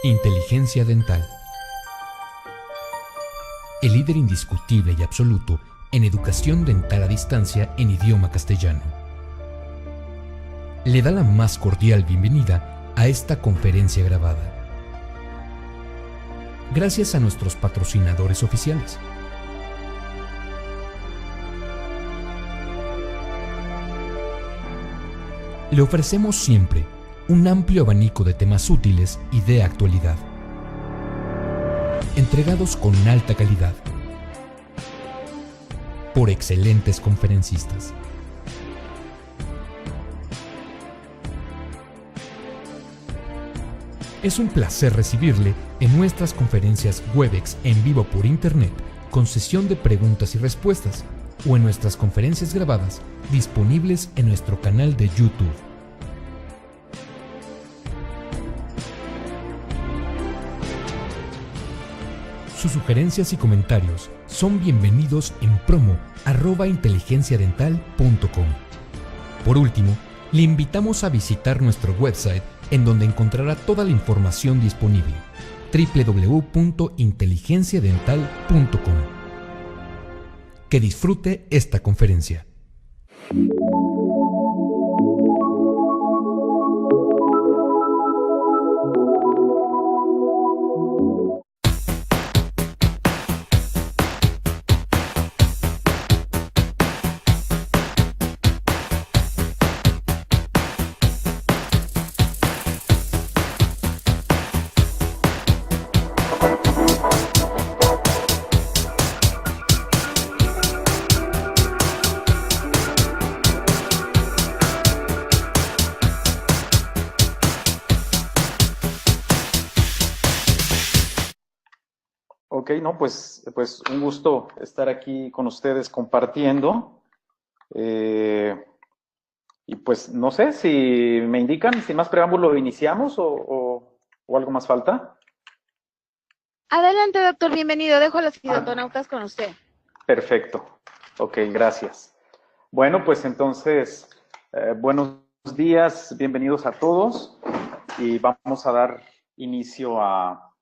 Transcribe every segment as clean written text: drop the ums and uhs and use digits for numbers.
Inteligencia dental. El líder indiscutible y absoluto en educación dental a distancia en idioma castellano. Le da la más cordial bienvenida a esta conferencia grabada. Gracias a nuestros patrocinadores oficiales. Le ofrecemos siempre un amplio abanico de temas útiles y de actualidad, entregados con alta calidad, por excelentes conferencistas. Es un placer recibirle en nuestras conferencias Webex en vivo por Internet, con sesión de preguntas y respuestas, o en nuestras conferencias grabadas disponibles en nuestro canal de YouTube. Sus sugerencias y comentarios son bienvenidos en promo@inteligenciadental.com. Por último, le invitamos a visitar nuestro website, en donde encontrará toda la información disponible: www.inteligenciadental.com. Que disfrute esta conferencia. Ok, no, pues un gusto estar aquí con ustedes compartiendo. Y pues no sé si me indican, sin más preámbulo, ¿iniciamos o algo más falta? Adelante, doctor, bienvenido. Dejo a los idionautas con usted. Perfecto. Ok, gracias. Bueno, pues entonces, buenos días, bienvenidos a todos. Y vamos a dar inicio a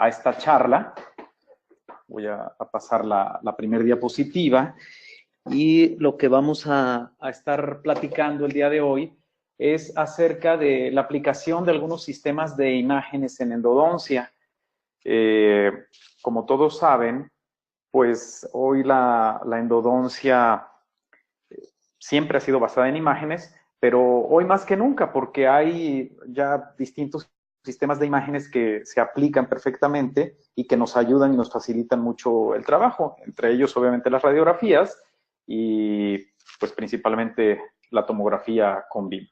esta charla. Voy a pasar la primera diapositiva, y lo que vamos a estar platicando el día de hoy es acerca de la aplicación de algunos sistemas de imágenes en endodoncia. Como todos saben, pues hoy la endodoncia siempre ha sido basada en imágenes, pero hoy más que nunca, porque hay ya distintos sistemas de imágenes que se aplican perfectamente y que nos ayudan y nos facilitan mucho el trabajo, entre ellos obviamente las radiografías y pues principalmente la tomografía con BIM.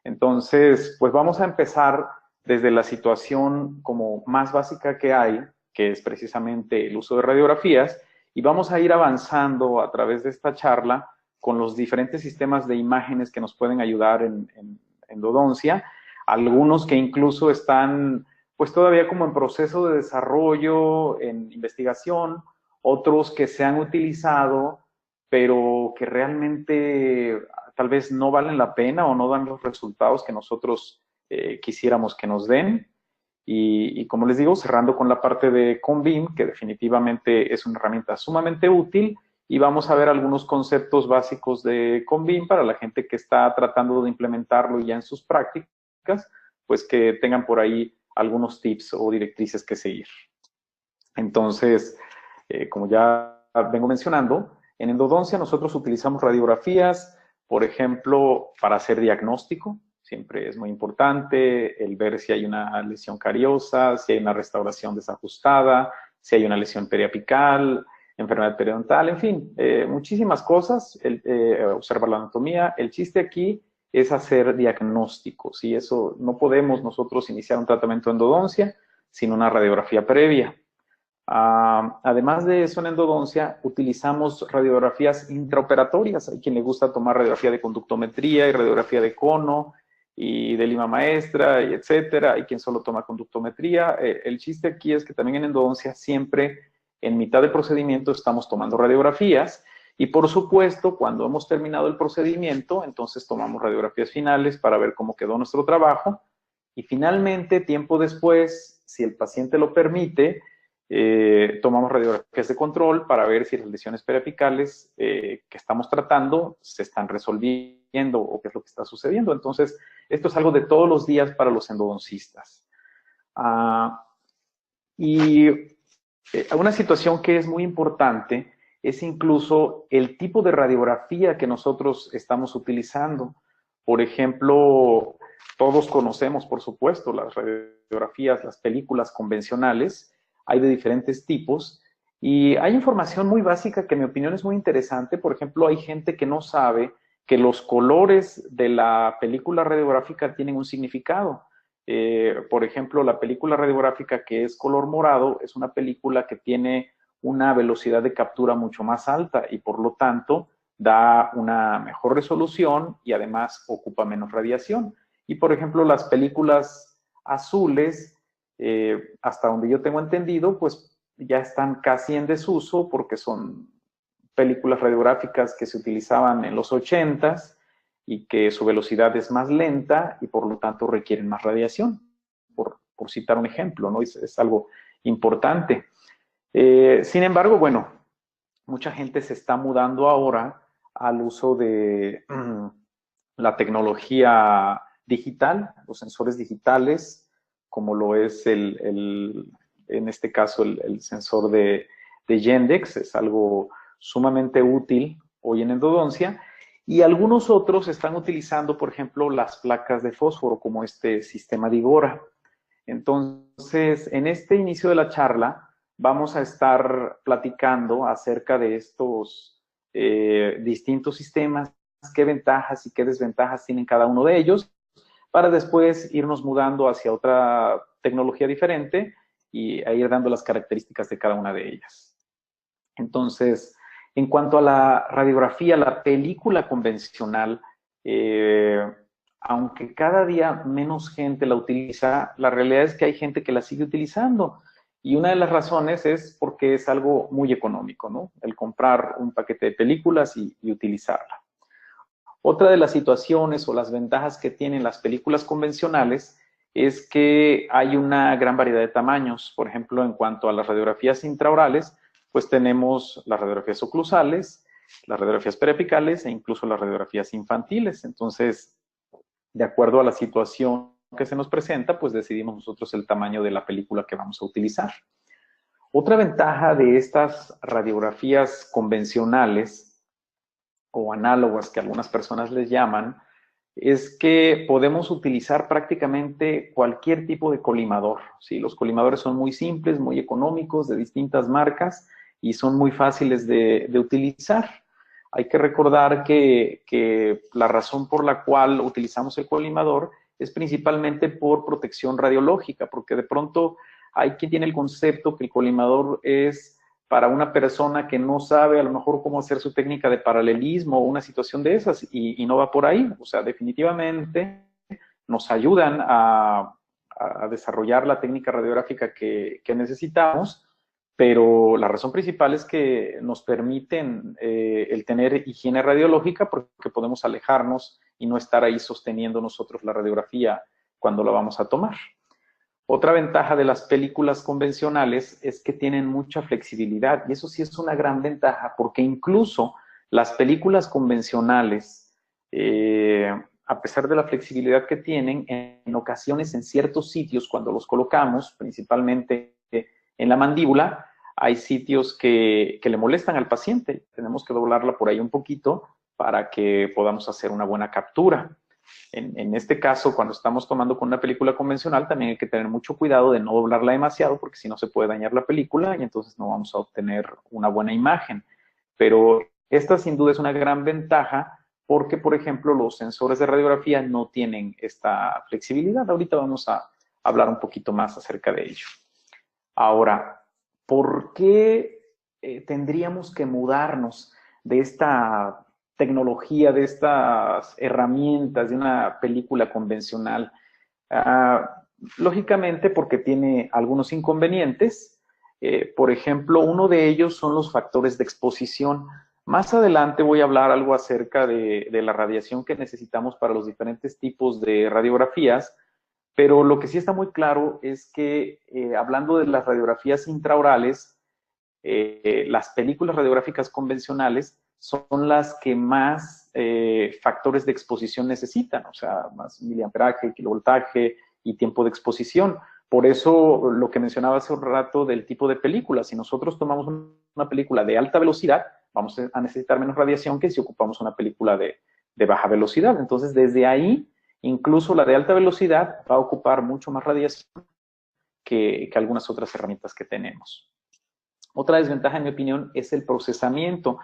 Entonces, pues vamos a empezar desde la situación como más básica que hay, que es precisamente el uso de radiografías, y vamos a ir avanzando a través de esta charla con los diferentes sistemas de imágenes que nos pueden ayudar en endodoncia, algunos que incluso están pues todavía como en proceso de desarrollo, en investigación, otros que se han utilizado, pero que realmente tal vez no valen la pena o no dan los resultados que nosotros quisiéramos que nos den. Y como les digo, cerrando con la parte de ConBIM, que definitivamente es una herramienta sumamente útil, y vamos a ver algunos conceptos básicos de ConBIM para la gente que está tratando de implementarlo ya en sus prácticas, pues que tengan por ahí algunos tips o directrices que seguir. Entonces, como ya vengo mencionando, en endodoncia nosotros utilizamos radiografías, por ejemplo, para hacer diagnóstico. Siempre es muy importante el ver si hay una lesión cariosa, si hay una restauración desajustada, si hay una lesión periapical, enfermedad periodontal, en fin, muchísimas cosas, observar la anatomía. El chiste aquí es hacer diagnósticos, y eso no podemos nosotros iniciar un tratamiento de endodoncia sin una radiografía previa. Además de eso, en endodoncia utilizamos radiografías intraoperatorias. Hay quien le gusta tomar radiografía de conductometría y radiografía de cono y de lima maestra, y etcétera. Hay quien solo toma conductometría. El chiste aquí es que también en endodoncia siempre en mitad del procedimiento estamos tomando radiografías, y por supuesto cuando hemos terminado el procedimiento entonces tomamos radiografías finales para ver cómo quedó nuestro trabajo, y finalmente tiempo después si el paciente lo permite, tomamos radiografías de control para ver si las lesiones periapicales que estamos tratando se están resolviendo o qué es lo que está sucediendo. Entonces, esto es algo de todos los días para los endodoncistas. Una situación que es muy importante es incluso el tipo de radiografía que nosotros estamos utilizando. Por ejemplo, todos conocemos, por supuesto, las radiografías, las películas convencionales. Hay de diferentes tipos y hay información muy básica que en mi opinión es muy interesante. Por ejemplo, hay gente que no sabe que los colores de la película radiográfica tienen un significado. Por ejemplo, la película radiográfica que es color morado es una película que tiene una velocidad de captura mucho más alta y por lo tanto da una mejor resolución y además ocupa menos radiación. Y por ejemplo, las películas azules, hasta donde yo tengo entendido, pues ya están casi en desuso porque son películas radiográficas que se utilizaban en los 80s y que su velocidad es más lenta y por lo tanto requieren más radiación, por citar un ejemplo, ¿no? Es algo importante. Sin embargo, bueno, mucha gente se está mudando ahora al uso de la tecnología digital, los sensores digitales, como lo es en este caso el sensor de Yandex, es algo sumamente útil hoy en endodoncia, y algunos otros están utilizando, por ejemplo, las placas de fósforo, como este sistema de Igora. Entonces, en este inicio de la charla, vamos a estar platicando acerca de estos distintos sistemas, qué ventajas y qué desventajas tienen cada uno de ellos, para después irnos mudando hacia otra tecnología diferente y a ir dando las características de cada una de ellas. Entonces, en cuanto a la radiografía, la película convencional, aunque cada día menos gente la utiliza, la realidad es que hay gente que la sigue utilizando. Y una de las razones es porque es algo muy económico, ¿no? El comprar un paquete de películas y utilizarla. Otra de las situaciones o las ventajas que tienen las películas convencionales es que hay una gran variedad de tamaños. Por ejemplo, en cuanto a las radiografías intraorales, pues tenemos las radiografías oclusales, las radiografías periapicales e incluso las radiografías infantiles. Entonces, de acuerdo a la situación que se nos presenta, pues decidimos nosotros el tamaño de la película que vamos a utilizar. Otra ventaja de estas radiografías convencionales o análogas que algunas personas les llaman, es que podemos utilizar prácticamente cualquier tipo de colimador, ¿sí? Los colimadores son muy simples, muy económicos, de distintas marcas y son muy fáciles de utilizar. Hay que recordar que la razón por la cual utilizamos el colimador es principalmente por protección radiológica, porque de pronto hay quien tiene el concepto que el colimador es para una persona que no sabe a lo mejor cómo hacer su técnica de paralelismo o una situación de esas y no va por ahí. O sea, definitivamente nos ayudan a desarrollar la técnica radiográfica que necesitamos, pero la razón principal es que nos permiten el tener higiene radiológica porque podemos alejarnos y no estar ahí sosteniendo nosotros la radiografía cuando la vamos a tomar. Otra ventaja de las películas convencionales es que tienen mucha flexibilidad y eso sí es una gran ventaja porque incluso las películas convencionales, a pesar de la flexibilidad que tienen, en ocasiones en ciertos sitios cuando los colocamos, principalmente en la mandíbula, hay sitios que le molestan al paciente. Tenemos que doblarla por ahí un poquito para que podamos hacer una buena captura. En este caso, cuando estamos tomando con una película convencional, también hay que tener mucho cuidado de no doblarla demasiado, porque si no se puede dañar la película y entonces no vamos a obtener una buena imagen. Pero esta sin duda es una gran ventaja porque, por ejemplo, los sensores de radiografía no tienen esta flexibilidad. Ahorita vamos a hablar un poquito más acerca de ello. Ahora, ¿por qué tendríamos que mudarnos de esta tecnología, de estas herramientas de una película convencional? Lógicamente porque tiene algunos inconvenientes. Por ejemplo, uno de ellos son los factores de exposición. Más adelante voy a hablar algo acerca de la radiación que necesitamos para los diferentes tipos de radiografías, Pero lo que sí está muy claro es que, hablando de las radiografías intraorales, las películas radiográficas convencionales son las que más factores de exposición necesitan, o sea, más miliamperaje, kilovoltaje y tiempo de exposición. Por eso lo que mencionaba hace un rato del tipo de película, si nosotros tomamos una película de alta velocidad, vamos a necesitar menos radiación que si ocupamos una película de baja velocidad. Entonces, desde ahí, incluso la de alta velocidad va a ocupar mucho más radiación que algunas otras herramientas que tenemos. Otra desventaja, en mi opinión, es el procesamiento,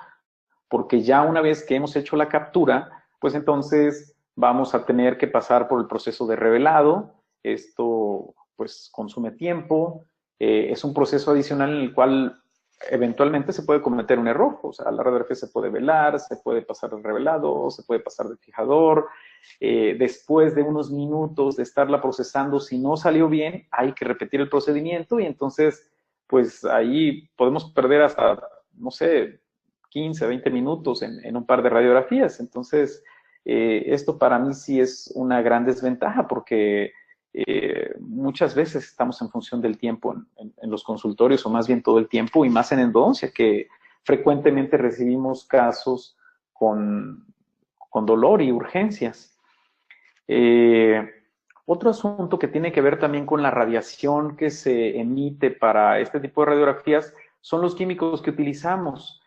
porque ya una vez que hemos hecho la captura, pues entonces vamos a tener que pasar por el proceso de revelado. Esto pues consume tiempo, es un proceso adicional en el cual eventualmente se puede cometer un error, o sea, la radiografía se puede velar, se puede pasar de revelado, se puede pasar de fijador. Después de unos minutos de estarla procesando, si no salió bien, hay que repetir el procedimiento y entonces pues ahí podemos perder hasta, no sé, 15, 20 minutos en un par de radiografías. Entonces, esto para mí sí es una gran desventaja porque muchas veces estamos en función del tiempo en los consultorios, o más bien todo el tiempo, y más en endodoncia, que frecuentemente recibimos casos con dolor y urgencias. Otro asunto que tiene que ver también con la radiación que se emite para este tipo de radiografías son los químicos que utilizamos.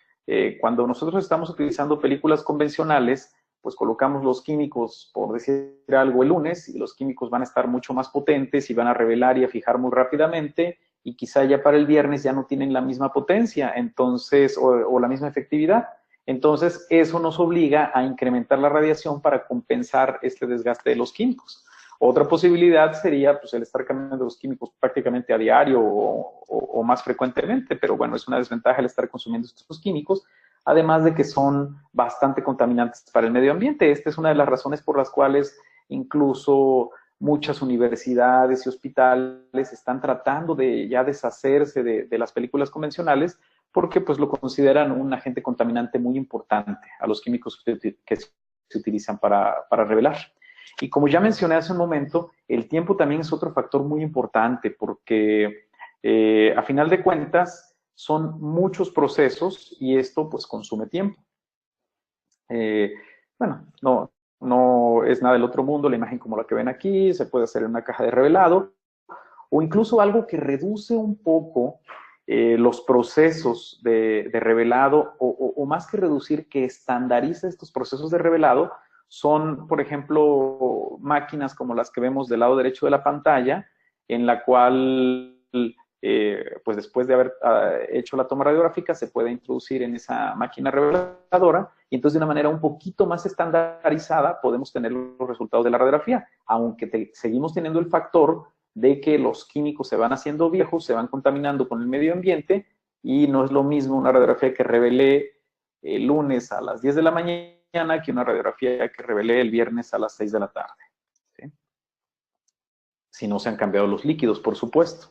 Cuando nosotros estamos utilizando películas convencionales, pues colocamos los químicos, por decir algo, el lunes, y los químicos van a estar mucho más potentes y van a revelar y a fijar muy rápidamente, y quizá ya para el viernes ya no tienen la misma potencia, entonces, o la misma efectividad. Entonces, eso nos obliga a incrementar la radiación para compensar este desgaste de los químicos. Otra posibilidad sería pues, el estar cambiando los químicos prácticamente a diario o más frecuentemente, pero bueno, es una desventaja el estar consumiendo estos químicos, además de que son bastante contaminantes para el medio ambiente. Esta es una de las razones por las cuales incluso muchas universidades y hospitales están tratando de ya deshacerse de las películas convencionales, porque pues lo consideran un agente contaminante muy importante a los químicos que se utilizan para revelar. Y como ya mencioné hace un momento, el tiempo también es otro factor muy importante porque a final de cuentas son muchos procesos y esto pues consume tiempo. Bueno, no es nada del otro mundo la imagen como la que ven aquí, se puede hacer en una caja de revelado o incluso algo que reduce un poco los procesos de revelado o más que reducir, que estandariza estos procesos de revelado, son, por ejemplo, máquinas como las que vemos del lado derecho de la pantalla, en la cual, pues después de haber hecho la toma radiográfica, se puede introducir en esa máquina reveladora y entonces de una manera un poquito más estandarizada podemos tener los resultados de la radiografía, aunque seguimos teniendo el factor de que los químicos se van haciendo viejos, se van contaminando con el medio ambiente y no es lo mismo una radiografía que revelé el lunes a las 10 de la mañana que una radiografía que revelé el viernes a las 6 de la tarde. ¿Sí? Si no se han cambiado los líquidos, por supuesto.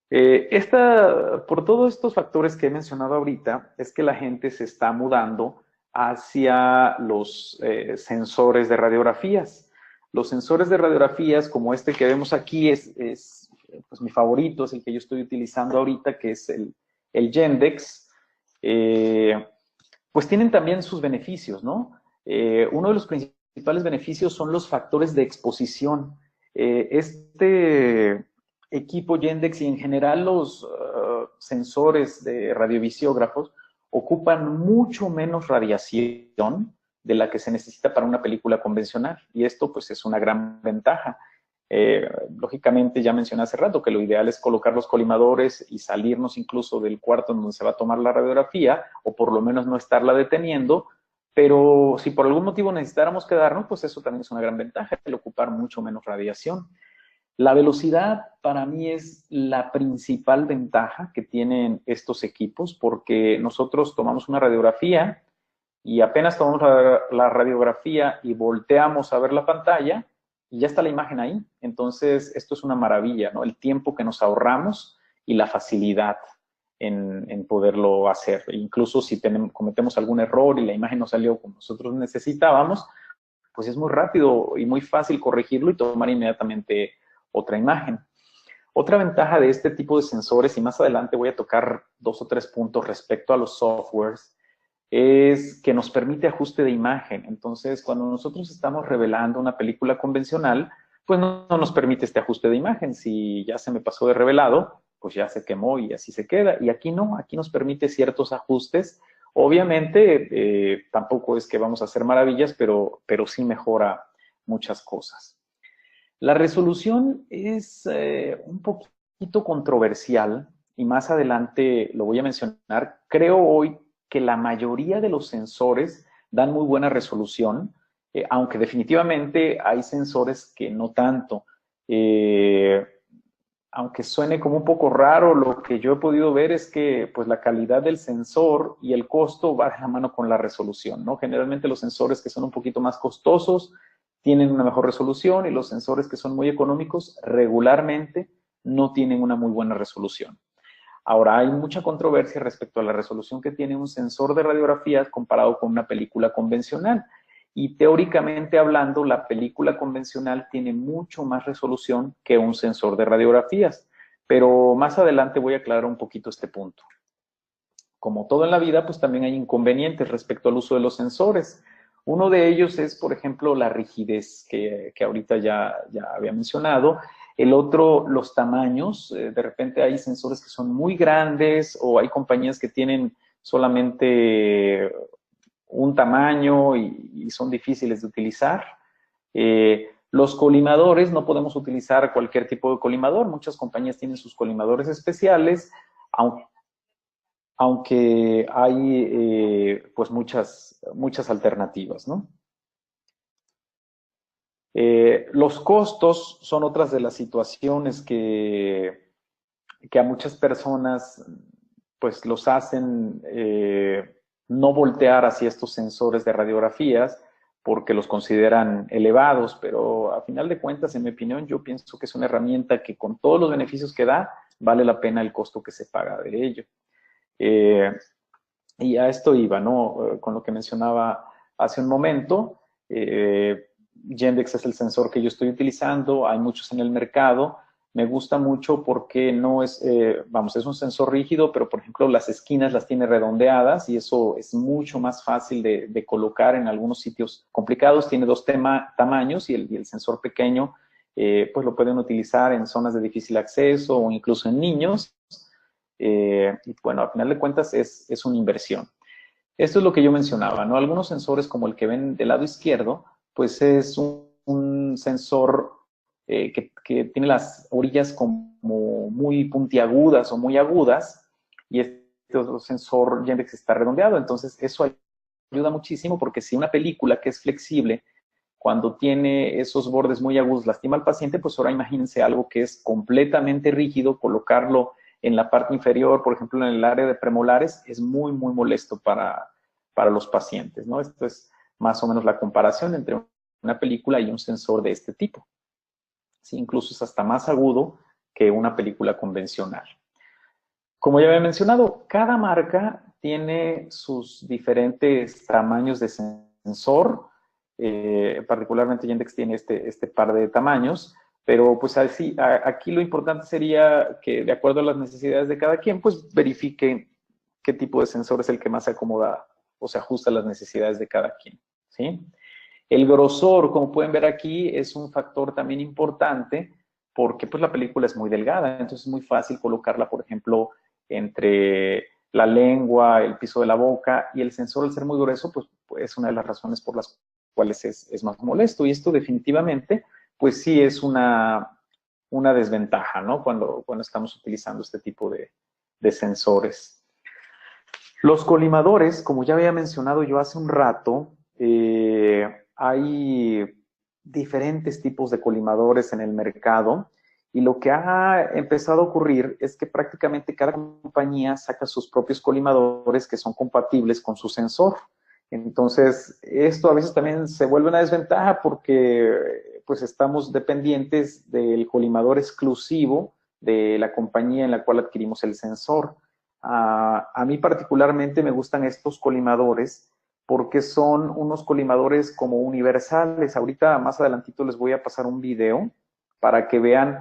Por todos estos factores que he mencionado ahorita, es que la gente se está mudando hacia los sensores de radiografías. Los sensores de radiografías, como este que vemos aquí, es pues, mi favorito, es el que yo estoy utilizando ahorita, que es el Gendex. Pues tienen también sus beneficios, ¿no? Uno de los principales beneficios son los factores de exposición. Este equipo Gendex y en general los sensores de radiovisiógrafos ocupan mucho menos radiación de la que se necesita para una película convencional y esto pues es una gran ventaja. Lógicamente ya mencioné hace rato que lo ideal es colocar los colimadores y salirnos incluso del cuarto en donde se va a tomar la radiografía o por lo menos no estarla deteniendo, pero si por algún motivo necesitáramos quedarnos, pues eso también es una gran ventaja, el ocupar mucho menos radiación. La velocidad para mí es la principal ventaja que tienen estos equipos porque nosotros tomamos una radiografía y apenas tomamos la radiografía y volteamos a ver la pantalla y ya está la imagen ahí. Entonces, esto es una maravilla, ¿no? El tiempo que nos ahorramos y la facilidad en poderlo hacer. Incluso si cometemos algún error y la imagen no salió como nosotros necesitábamos, pues es muy rápido y muy fácil corregirlo y tomar inmediatamente otra imagen. Otra ventaja de este tipo de sensores, y más adelante voy a tocar 2 o 3 puntos respecto a los softwares, es que nos permite ajuste de imagen. Entonces, cuando nosotros estamos revelando una película convencional, pues no nos permite este ajuste de imagen. Si ya se me pasó de revelado, pues ya se quemó y así se queda. Y aquí no, aquí nos permite ciertos ajustes. Obviamente, tampoco es que vamos a hacer maravillas, pero sí mejora muchas cosas. La resolución es un poquito controversial y más adelante lo voy a mencionar. Creo hoy que la mayoría de los sensores dan muy buena resolución, aunque definitivamente hay sensores que no tanto. Aunque suene como un poco raro, lo que yo he podido ver es que pues, la calidad del sensor y el costo va de la mano con la resolución, ¿no? Generalmente los sensores que son un poquito más costosos tienen una mejor resolución y los sensores que son muy económicos regularmente no tienen una muy buena resolución. Ahora, hay mucha controversia respecto a la resolución que tiene un sensor de radiografía comparado con una película convencional. Y teóricamente hablando, la película convencional tiene mucho más resolución que un sensor de radiografías. Pero más adelante voy a aclarar un poquito este punto. Como todo en la vida, pues también hay inconvenientes respecto al uso de los sensores. Uno de ellos es, por ejemplo, la rigidez, que ahorita ya había mencionado. El otro, los tamaños. De repente hay sensores que son muy grandes o hay compañías que tienen solamente un tamaño y son difíciles de utilizar. Los colimadores, no podemos utilizar cualquier tipo de colimador. Muchas compañías tienen sus colimadores especiales, aunque hay pues muchas alternativas, ¿no? Los costos son otras de las situaciones que a muchas personas pues los hacen no voltear hacia estos sensores de radiografías porque los consideran elevados, pero a final de cuentas, en mi opinión, yo pienso que es una herramienta que con todos los beneficios que da, vale la pena el costo que se paga de ello. Y a esto iba, ¿no? Con lo que mencionaba hace un momento, Yandex es el sensor que yo estoy utilizando, hay muchos en el mercado. Me gusta mucho porque no es, es un sensor rígido, pero por ejemplo las esquinas las tiene redondeadas y eso es mucho más fácil de colocar en algunos sitios complicados. Tiene 2 tamaños y el sensor pequeño pues lo pueden utilizar en zonas de difícil acceso o incluso en niños. Y bueno, al final de cuentas es una inversión. Esto es lo que yo mencionaba, ¿no? Algunos sensores como el que ven del lado izquierdo, pues es un sensor que tiene las orillas como muy puntiagudas o muy agudas y este sensor Yandex está redondeado. Entonces, eso ayuda muchísimo porque si una película que es flexible, cuando tiene esos bordes muy agudos, lastima al paciente, pues ahora imagínense algo que es completamente rígido, colocarlo en la parte inferior, por ejemplo, en el área de premolares, es muy, muy molesto para los pacientes, ¿no? Esto es más o menos la comparación entre una película y un sensor de este tipo. Sí, incluso es hasta más agudo que una película convencional. Como ya había mencionado, cada marca tiene sus diferentes tamaños de sensor. Particularmente Yandex tiene este par de tamaños, pero pues así, aquí lo importante sería que de acuerdo a las necesidades de cada quien, pues verifiquen qué tipo de sensor es el que más se acomoda o se ajusta a las necesidades de cada quien, ¿sí? El grosor, como pueden ver aquí, es un factor también importante porque pues la película es muy delgada, entonces es muy fácil colocarla, por ejemplo, entre la lengua, el piso de la boca, y el sensor al ser muy grueso, pues es una de las razones por las cuales es más molesto. Y esto definitivamente, pues sí es una desventaja, ¿no? Cuando estamos utilizando este tipo de sensores. Los colimadores, como ya había mencionado yo hace un rato, hay diferentes tipos de colimadores en el mercado y lo que ha empezado a ocurrir es que prácticamente cada compañía saca sus propios colimadores que son compatibles con su sensor. Entonces, esto a veces también se vuelve una desventaja porque pues estamos dependientes del colimador exclusivo de la compañía en la cual adquirimos el sensor. A mí particularmente me gustan estos colimadores porque son unos colimadores como universales. Ahorita más adelantito les voy a pasar un video para que vean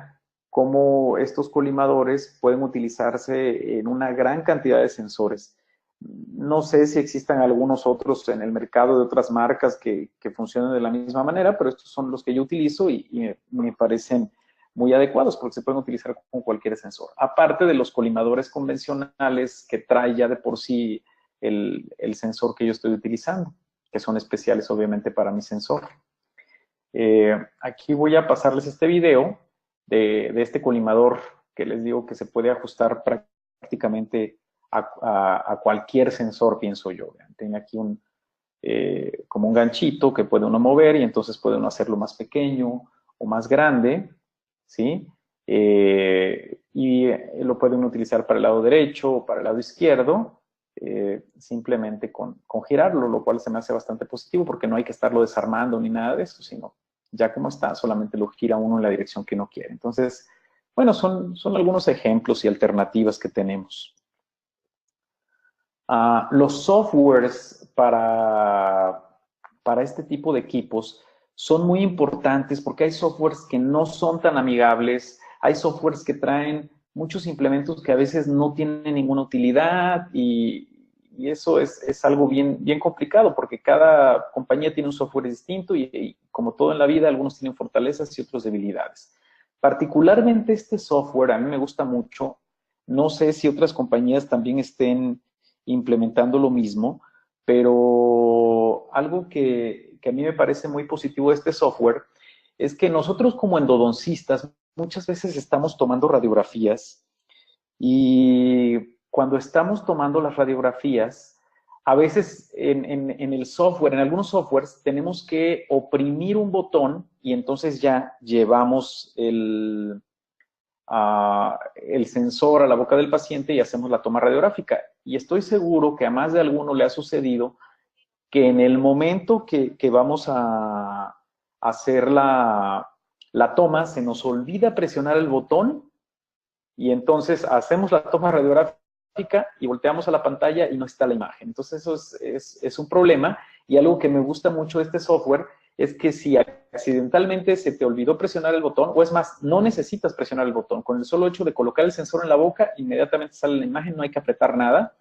cómo estos colimadores pueden utilizarse en una gran cantidad de sensores. No sé si existan algunos otros en el mercado de otras marcas que funcionen de la misma manera, pero estos son los que yo utilizo y me parecen muy adecuados porque se pueden utilizar con cualquier sensor. Aparte de los colimadores convencionales que trae ya de por sí el sensor que yo estoy utilizando, que son especiales obviamente para mi sensor. Aquí voy a pasarles este video de este colimador que les digo que se puede ajustar prácticamente a cualquier sensor, pienso yo. Tiene aquí como un ganchito que puede uno mover y entonces puede uno hacerlo más pequeño o más grande, ¿sí? Y lo pueden utilizar para el lado derecho o para el lado izquierdo, simplemente con girarlo, lo cual se me hace bastante positivo porque no hay que estarlo desarmando ni nada de eso, sino ya como está, solamente lo gira uno en la dirección que uno quiere. Entonces, bueno, son algunos ejemplos y alternativas que tenemos. Los softwares para este tipo de equipos son muy importantes porque hay softwares que no son tan amigables, hay softwares que traen muchos implementos que a veces no tienen ninguna utilidad y eso es algo bien complicado porque cada compañía tiene un software distinto y como todo en la vida, algunos tienen fortalezas y otros debilidades. Particularmente este software a mí me gusta mucho. No sé si otras compañías también estén implementando lo mismo, pero algo que a mí me parece muy positivo de este software es que nosotros como endodoncistas muchas veces estamos tomando radiografías y cuando estamos tomando las radiografías, a veces en el software, en algunos softwares, tenemos que oprimir un botón y entonces ya llevamos el sensor a la boca del paciente y hacemos la toma radiográfica. Y estoy seguro que a más de alguno le ha sucedido que en el momento que vamos a hacer la toma, se nos olvida presionar el botón y entonces hacemos la toma radiográfica y volteamos a la pantalla y no está la imagen. Entonces eso es un problema y algo que me gusta mucho de este software es que si accidentalmente se te olvidó presionar el botón, o es más, no necesitas presionar el botón, con el solo hecho de colocar el sensor en la boca, inmediatamente sale la imagen, no hay que apretar nada.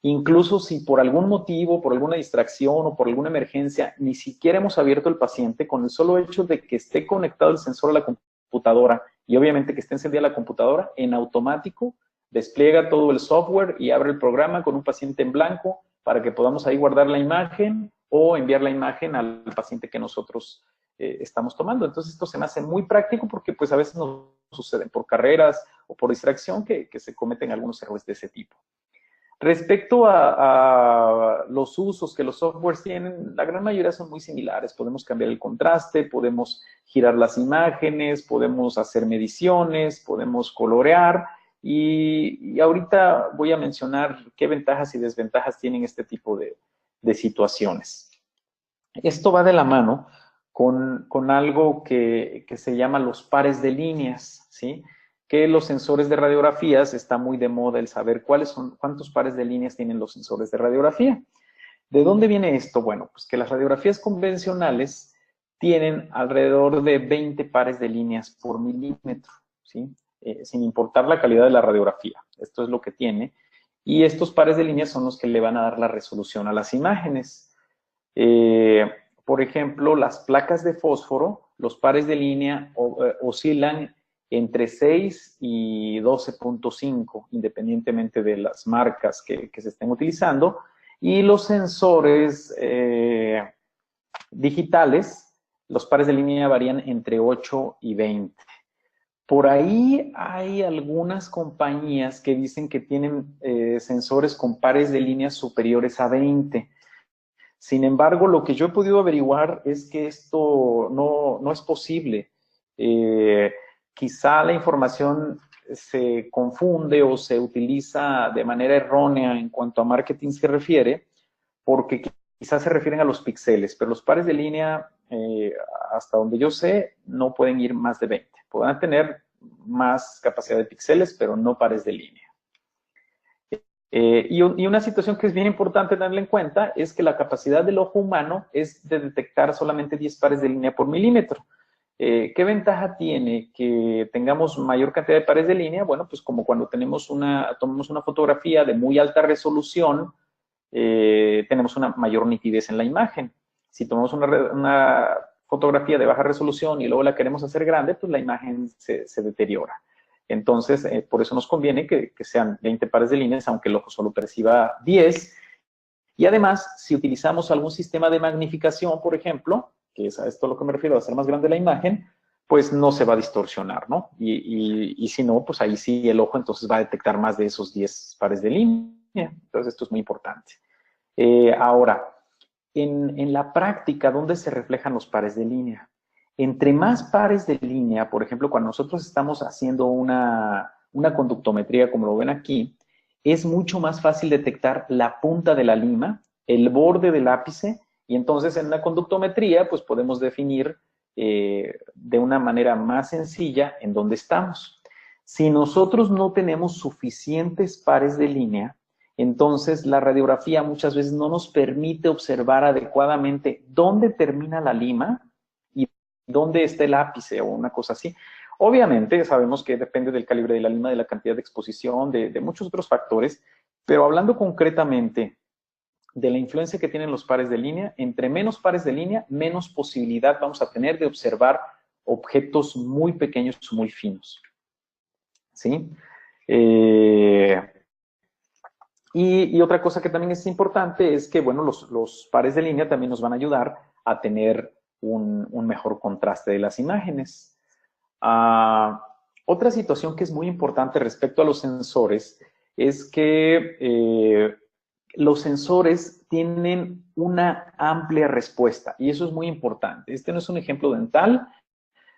Incluso si por algún motivo, por alguna distracción o por alguna emergencia, ni siquiera hemos abierto el paciente, con el solo hecho de que esté conectado el sensor a la computadora y obviamente que esté encendida la computadora, en automático despliega todo el software y abre el programa con un paciente en blanco para que podamos ahí guardar la imagen o enviar la imagen al paciente que nosotros estamos tomando. Entonces esto se me hace muy práctico porque pues a veces nos suceden por carreras o por distracción que se cometen algunos errores de ese tipo. Respecto a los usos que los softwares tienen, la gran mayoría son muy similares. Podemos cambiar el contraste, podemos girar las imágenes, podemos hacer mediciones, podemos colorear y ahorita voy a mencionar qué ventajas y desventajas tienen este tipo de situaciones. Esto va de la mano con algo que se llama los pares de líneas, ¿sí? Que los sensores de radiografías está muy de moda el saber cuántos pares de líneas tienen los sensores de radiografía. ¿De dónde viene esto? Bueno, pues que las radiografías convencionales tienen alrededor de 20 pares de líneas por milímetro, ¿sí? Sin importar la calidad de la radiografía. Esto es lo que tiene. Y estos pares de líneas son los que le van a dar la resolución a las imágenes. Por ejemplo, las placas de fósforo, los pares de línea oscilan entre 6 y 12.5, independientemente de las marcas que se estén utilizando. Y los sensores digitales, los pares de línea varían entre 8 y 20. Por ahí hay algunas compañías que dicen que tienen sensores con pares de líneas superiores a 20. Sin embargo, lo que yo he podido averiguar es que esto no es posible. Quizá la información se confunde o se utiliza de manera errónea en cuanto a marketing se refiere, porque quizás se refieren a los píxeles, pero los pares de línea, hasta donde yo sé, no pueden ir más de 20. Podrán tener más capacidad de píxeles, pero no pares de línea. Y una situación que es bien importante tenerla en cuenta es que la capacidad del ojo humano es de detectar solamente 10 pares de línea por milímetro. ¿Qué ventaja tiene que tengamos mayor cantidad de pares de línea? Bueno, pues como cuando tomamos una fotografía de muy alta resolución, tenemos una mayor nitidez en la imagen. Si tomamos una fotografía de baja resolución y luego la queremos hacer grande, pues la imagen se deteriora. Entonces, por eso nos conviene que sean 20 pares de líneas, aunque el ojo solo perciba 10. Y además, si utilizamos algún sistema de magnificación, por ejemplo, que es a esto a lo que me refiero, a hacer más grande la imagen, pues no se va a distorsionar, ¿no? Y si no, pues ahí sí el ojo entonces va a detectar más de esos 10 pares de línea. Entonces, esto es muy importante. Ahora, en la práctica, ¿dónde se reflejan los pares de línea? Entre más pares de línea, por ejemplo, cuando nosotros estamos haciendo una conductometría, como lo ven aquí, es mucho más fácil detectar la punta de la lima, el borde del ápice, y entonces en una conductometría, pues podemos definir de una manera más sencilla en dónde estamos. Si nosotros no tenemos suficientes pares de línea, entonces la radiografía muchas veces no nos permite observar adecuadamente dónde termina la lima y dónde está el ápice o una cosa así. Obviamente sabemos que depende del calibre de la lima, de la cantidad de exposición, de muchos otros factores, pero hablando concretamente de la influencia que tienen los pares de línea, entre menos pares de línea, menos posibilidad vamos a tener de observar objetos muy pequeños, muy finos. ¿Sí? Y otra cosa que también es importante es que, bueno, los pares de línea también nos van a ayudar a tener un mejor contraste de las imágenes. Otra situación que es muy importante respecto a los sensores es que los sensores tienen una amplia respuesta y eso es muy importante. Este no es un ejemplo dental,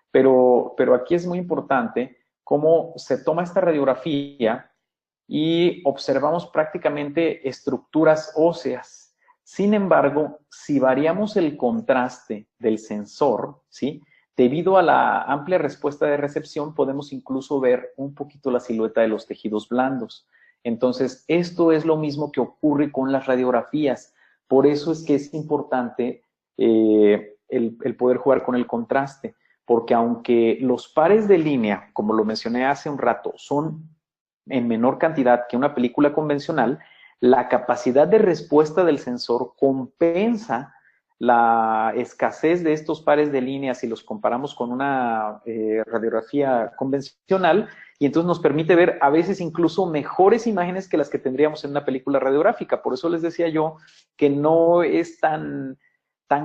pero aquí es muy importante cómo se toma esta radiografía y observamos prácticamente estructuras óseas. Sin embargo, si variamos el contraste del sensor, ¿sí? Debido a la amplia respuesta de recepción, podemos incluso ver un poquito la silueta de los tejidos blandos. Entonces, esto es lo mismo que ocurre con las radiografías. Por eso es que es importante el poder jugar con el contraste, porque aunque los pares de línea, como lo mencioné hace un rato, son en menor cantidad que una película convencional, la capacidad de respuesta del sensor compensa la escasez de estos pares de líneas si los comparamos con una radiografía convencional, y entonces nos permite ver a veces incluso mejores imágenes que las que tendríamos en una película radiográfica. Por eso les decía yo que no es tan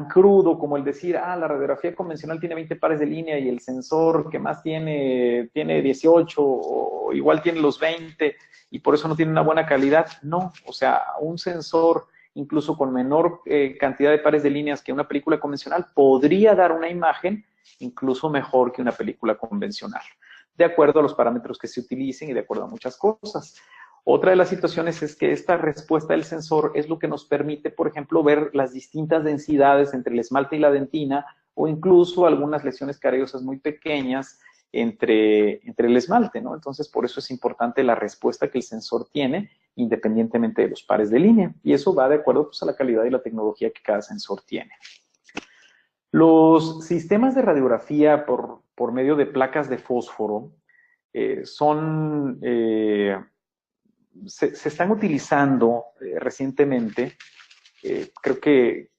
crudo como el decir, la radiografía convencional tiene 20 pares de línea y el sensor que más tiene 18 o igual tiene los 20 y por eso no tiene una buena calidad. No, o sea, un sensor incluso con menor cantidad de pares de líneas que una película convencional podría dar una imagen incluso mejor que una película convencional, de acuerdo a los parámetros que se utilicen y de acuerdo a muchas cosas. Otra de las situaciones es que esta respuesta del sensor es lo que nos permite, por ejemplo, ver las distintas densidades entre el esmalte y la dentina o incluso algunas lesiones cariosas muy pequeñas entre el esmalte, ¿no? Entonces, por eso es importante la respuesta que el sensor tiene independientemente de los pares de línea. Y eso va de acuerdo pues, a la calidad y la tecnología que cada sensor tiene. Los sistemas de radiografía por medio de placas de fósforo se están utilizando recientemente. Creo que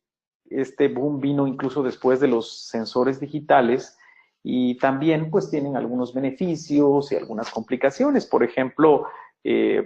este boom vino incluso después de los sensores digitales y también pues tienen algunos beneficios y algunas complicaciones. Por ejemplo,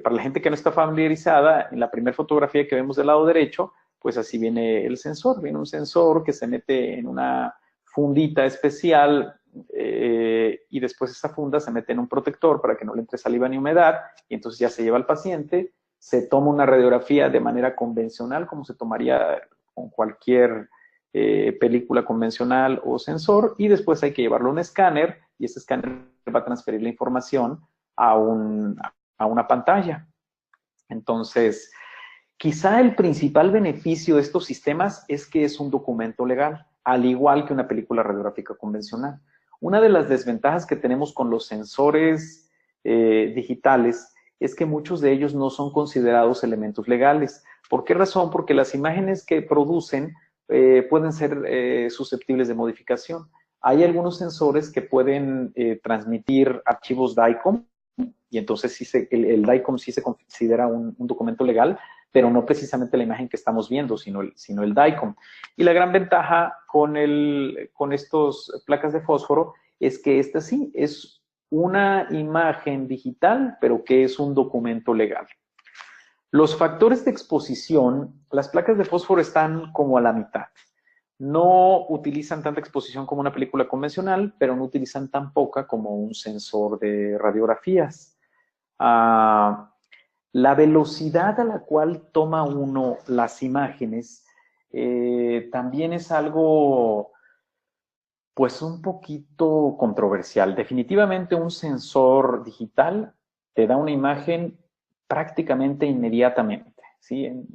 para la gente que no está familiarizada, en la primera fotografía que vemos del lado derecho, pues así viene el sensor. Viene un sensor que se mete en una fundita especial y después esa funda se mete en un protector para que no le entre saliva ni humedad y entonces ya se lleva al paciente, se toma una radiografía de manera convencional como se tomaría con cualquier película convencional o sensor y después hay que llevarlo a un escáner y ese escáner va a transferir la información a una pantalla. Entonces, quizá el principal beneficio de estos sistemas es que es un documento legal, al igual que una película radiográfica convencional. Una de las desventajas que tenemos con los sensores digitales es que muchos de ellos no son considerados elementos legales. ¿Por qué razón? Porque las imágenes que producen pueden ser susceptibles de modificación. Hay algunos sensores que pueden transmitir archivos DICOM, y entonces sí el DICOM sí se considera un documento legal, pero no precisamente la imagen que estamos viendo, sino el DICOM. Y la gran ventaja con estas placas de fósforo es que esta sí es una imagen digital, pero que es un documento legal. Los factores de exposición, las placas de fósforo están como a la mitad. No utilizan tanta exposición como una película convencional, pero no utilizan tan poca como un sensor de radiografías. La velocidad a la cual toma uno las imágenes también es algo, pues, un poquito controversial. Definitivamente un sensor digital te da una imagen prácticamente inmediatamente, ¿sí? En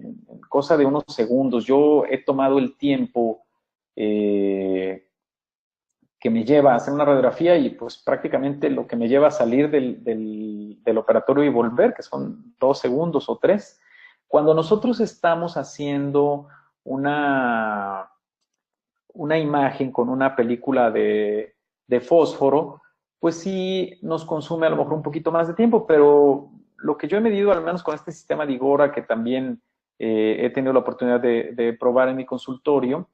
cosa de unos segundos. Yo he tomado el tiempo que me lleva a hacer una radiografía y pues prácticamente lo que me lleva a salir del operatorio y volver, que son 2 segundos o 3. Cuando nosotros estamos haciendo una imagen con una película de fósforo, pues sí nos consume a lo mejor un poquito más de tiempo, pero lo que yo he medido, al menos con este sistema de Igora, que también he tenido la oportunidad de probar en mi consultorio,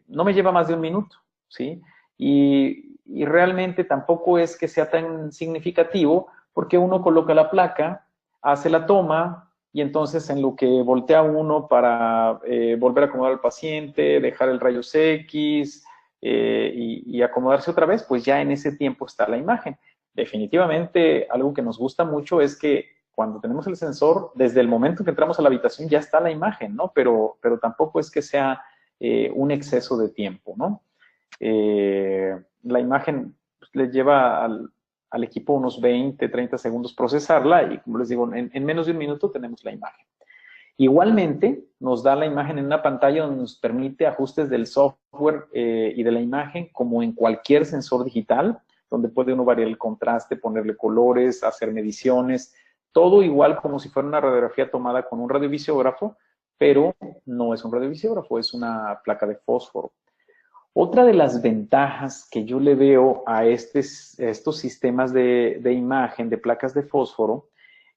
no me lleva más de 1 minuto, ¿sí? Y realmente tampoco es que sea tan significativo, porque uno coloca la placa, hace la toma, y entonces en lo que voltea uno para volver a acomodar al paciente, dejar el rayos X y acomodarse otra vez, pues ya en ese tiempo está la imagen. Definitivamente algo que nos gusta mucho es que cuando tenemos el sensor, desde el momento que entramos a la habitación ya está la imagen, ¿no? Pero tampoco es que sea un exceso de tiempo, ¿no? La imagen pues, le lleva al equipo unos 20, 30 segundos procesarla y, como les digo, en menos de 1 minuto tenemos la imagen. Igualmente, nos da la imagen en una pantalla donde nos permite ajustes del software y de la imagen como en cualquier sensor digital, donde puede uno variar el contraste, ponerle colores, hacer mediciones, todo igual como si fuera una radiografía tomada con un radiovisiógrafo, pero no es un radiovisiógrafo, es una placa de fósforo. Otra de las ventajas que yo le veo a estos sistemas de imagen, de placas de fósforo,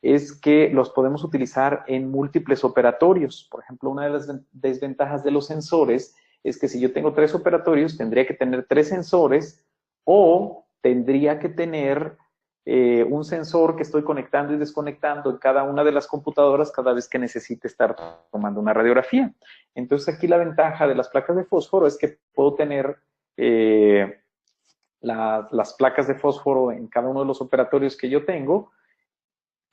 es que los podemos utilizar en múltiples operatorios. Por ejemplo, una de las desventajas de los sensores es que si yo tengo 3 operatorios, tendría que tener 3 sensores o tendría que tener un sensor que estoy conectando y desconectando en cada una de las computadoras cada vez que necesite estar tomando una radiografía. Entonces aquí la ventaja de las placas de fósforo es que puedo tener las placas de fósforo en cada uno de los operatorios que yo tengo,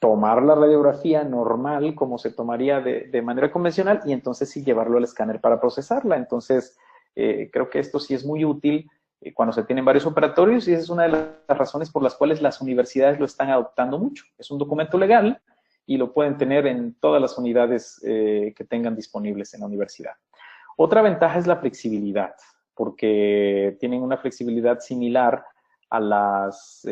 tomar la radiografía normal como se tomaría de manera convencional y entonces sí llevarlo al escáner para procesarla. Entonces creo que esto sí es muy útil cuando se tienen varios operatorios y esa es una de las razones por las cuales las universidades lo están adoptando mucho. Es un documento legal y lo pueden tener en todas las unidades que tengan disponibles en la universidad. Otra ventaja es la flexibilidad, porque tienen una flexibilidad similar a las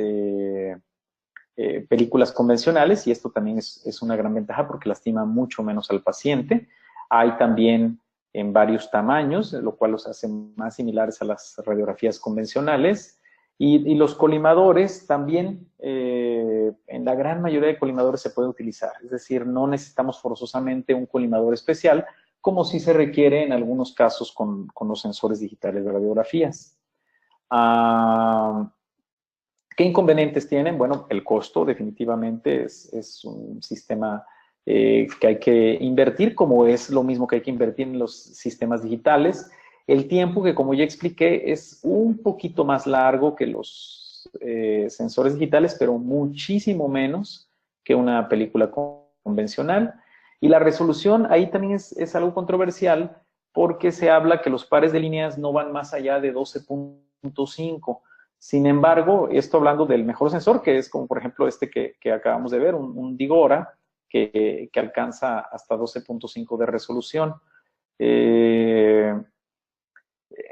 películas convencionales y esto también es una gran ventaja porque lastima mucho menos al paciente. Hay también en varios tamaños, lo cual los hace más similares a las radiografías convencionales. Y los colimadores también, en la gran mayoría de colimadores se puede utilizar. Es decir, no necesitamos forzosamente un colimador especial, como sí se requiere en algunos casos con los sensores digitales de radiografías. ¿Qué inconvenientes tienen? Bueno, el costo definitivamente es un sistema que hay que invertir, como es lo mismo que hay que invertir en los sistemas digitales. El tiempo, que como ya expliqué, es un poquito más largo que los sensores digitales, pero muchísimo menos que una película convencional. Y la resolución, ahí también es algo controversial, porque se habla que los pares de líneas no van más allá de 12.5. Sin embargo, esto hablando del mejor sensor, que es como por ejemplo este que acabamos de ver, un Digora, que alcanza hasta 12.5 de resolución.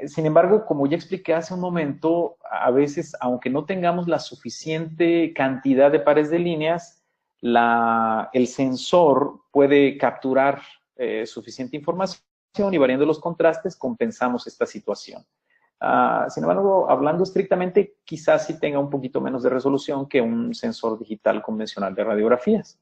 Sin embargo, como ya expliqué hace un momento, a veces, aunque no tengamos la suficiente cantidad de pares de líneas, el sensor puede capturar suficiente información y variando los contrastes compensamos esta situación. Sin embargo, hablando estrictamente, quizás sí tenga un poquito menos de resolución que un sensor digital convencional de radiografías.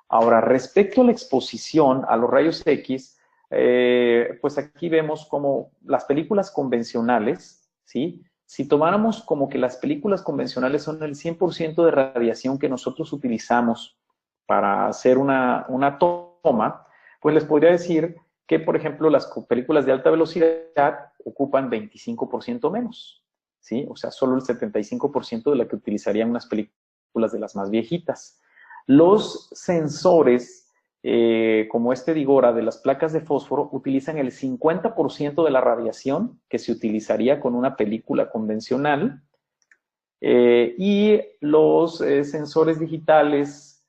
Ahora, respecto a la exposición a los rayos X, pues aquí vemos como las películas convencionales, ¿sí? Si tomáramos como que las películas convencionales son el 100% de radiación que nosotros utilizamos para hacer una toma, pues les podría decir que, por ejemplo, las películas de alta velocidad ocupan 25% menos, ¿sí? O sea, solo el 75% de la que utilizarían unas películas de las más viejitas. Los sensores, como este Digora de las placas de fósforo, utilizan el 50% de la radiación que se utilizaría con una película convencional, y los sensores digitales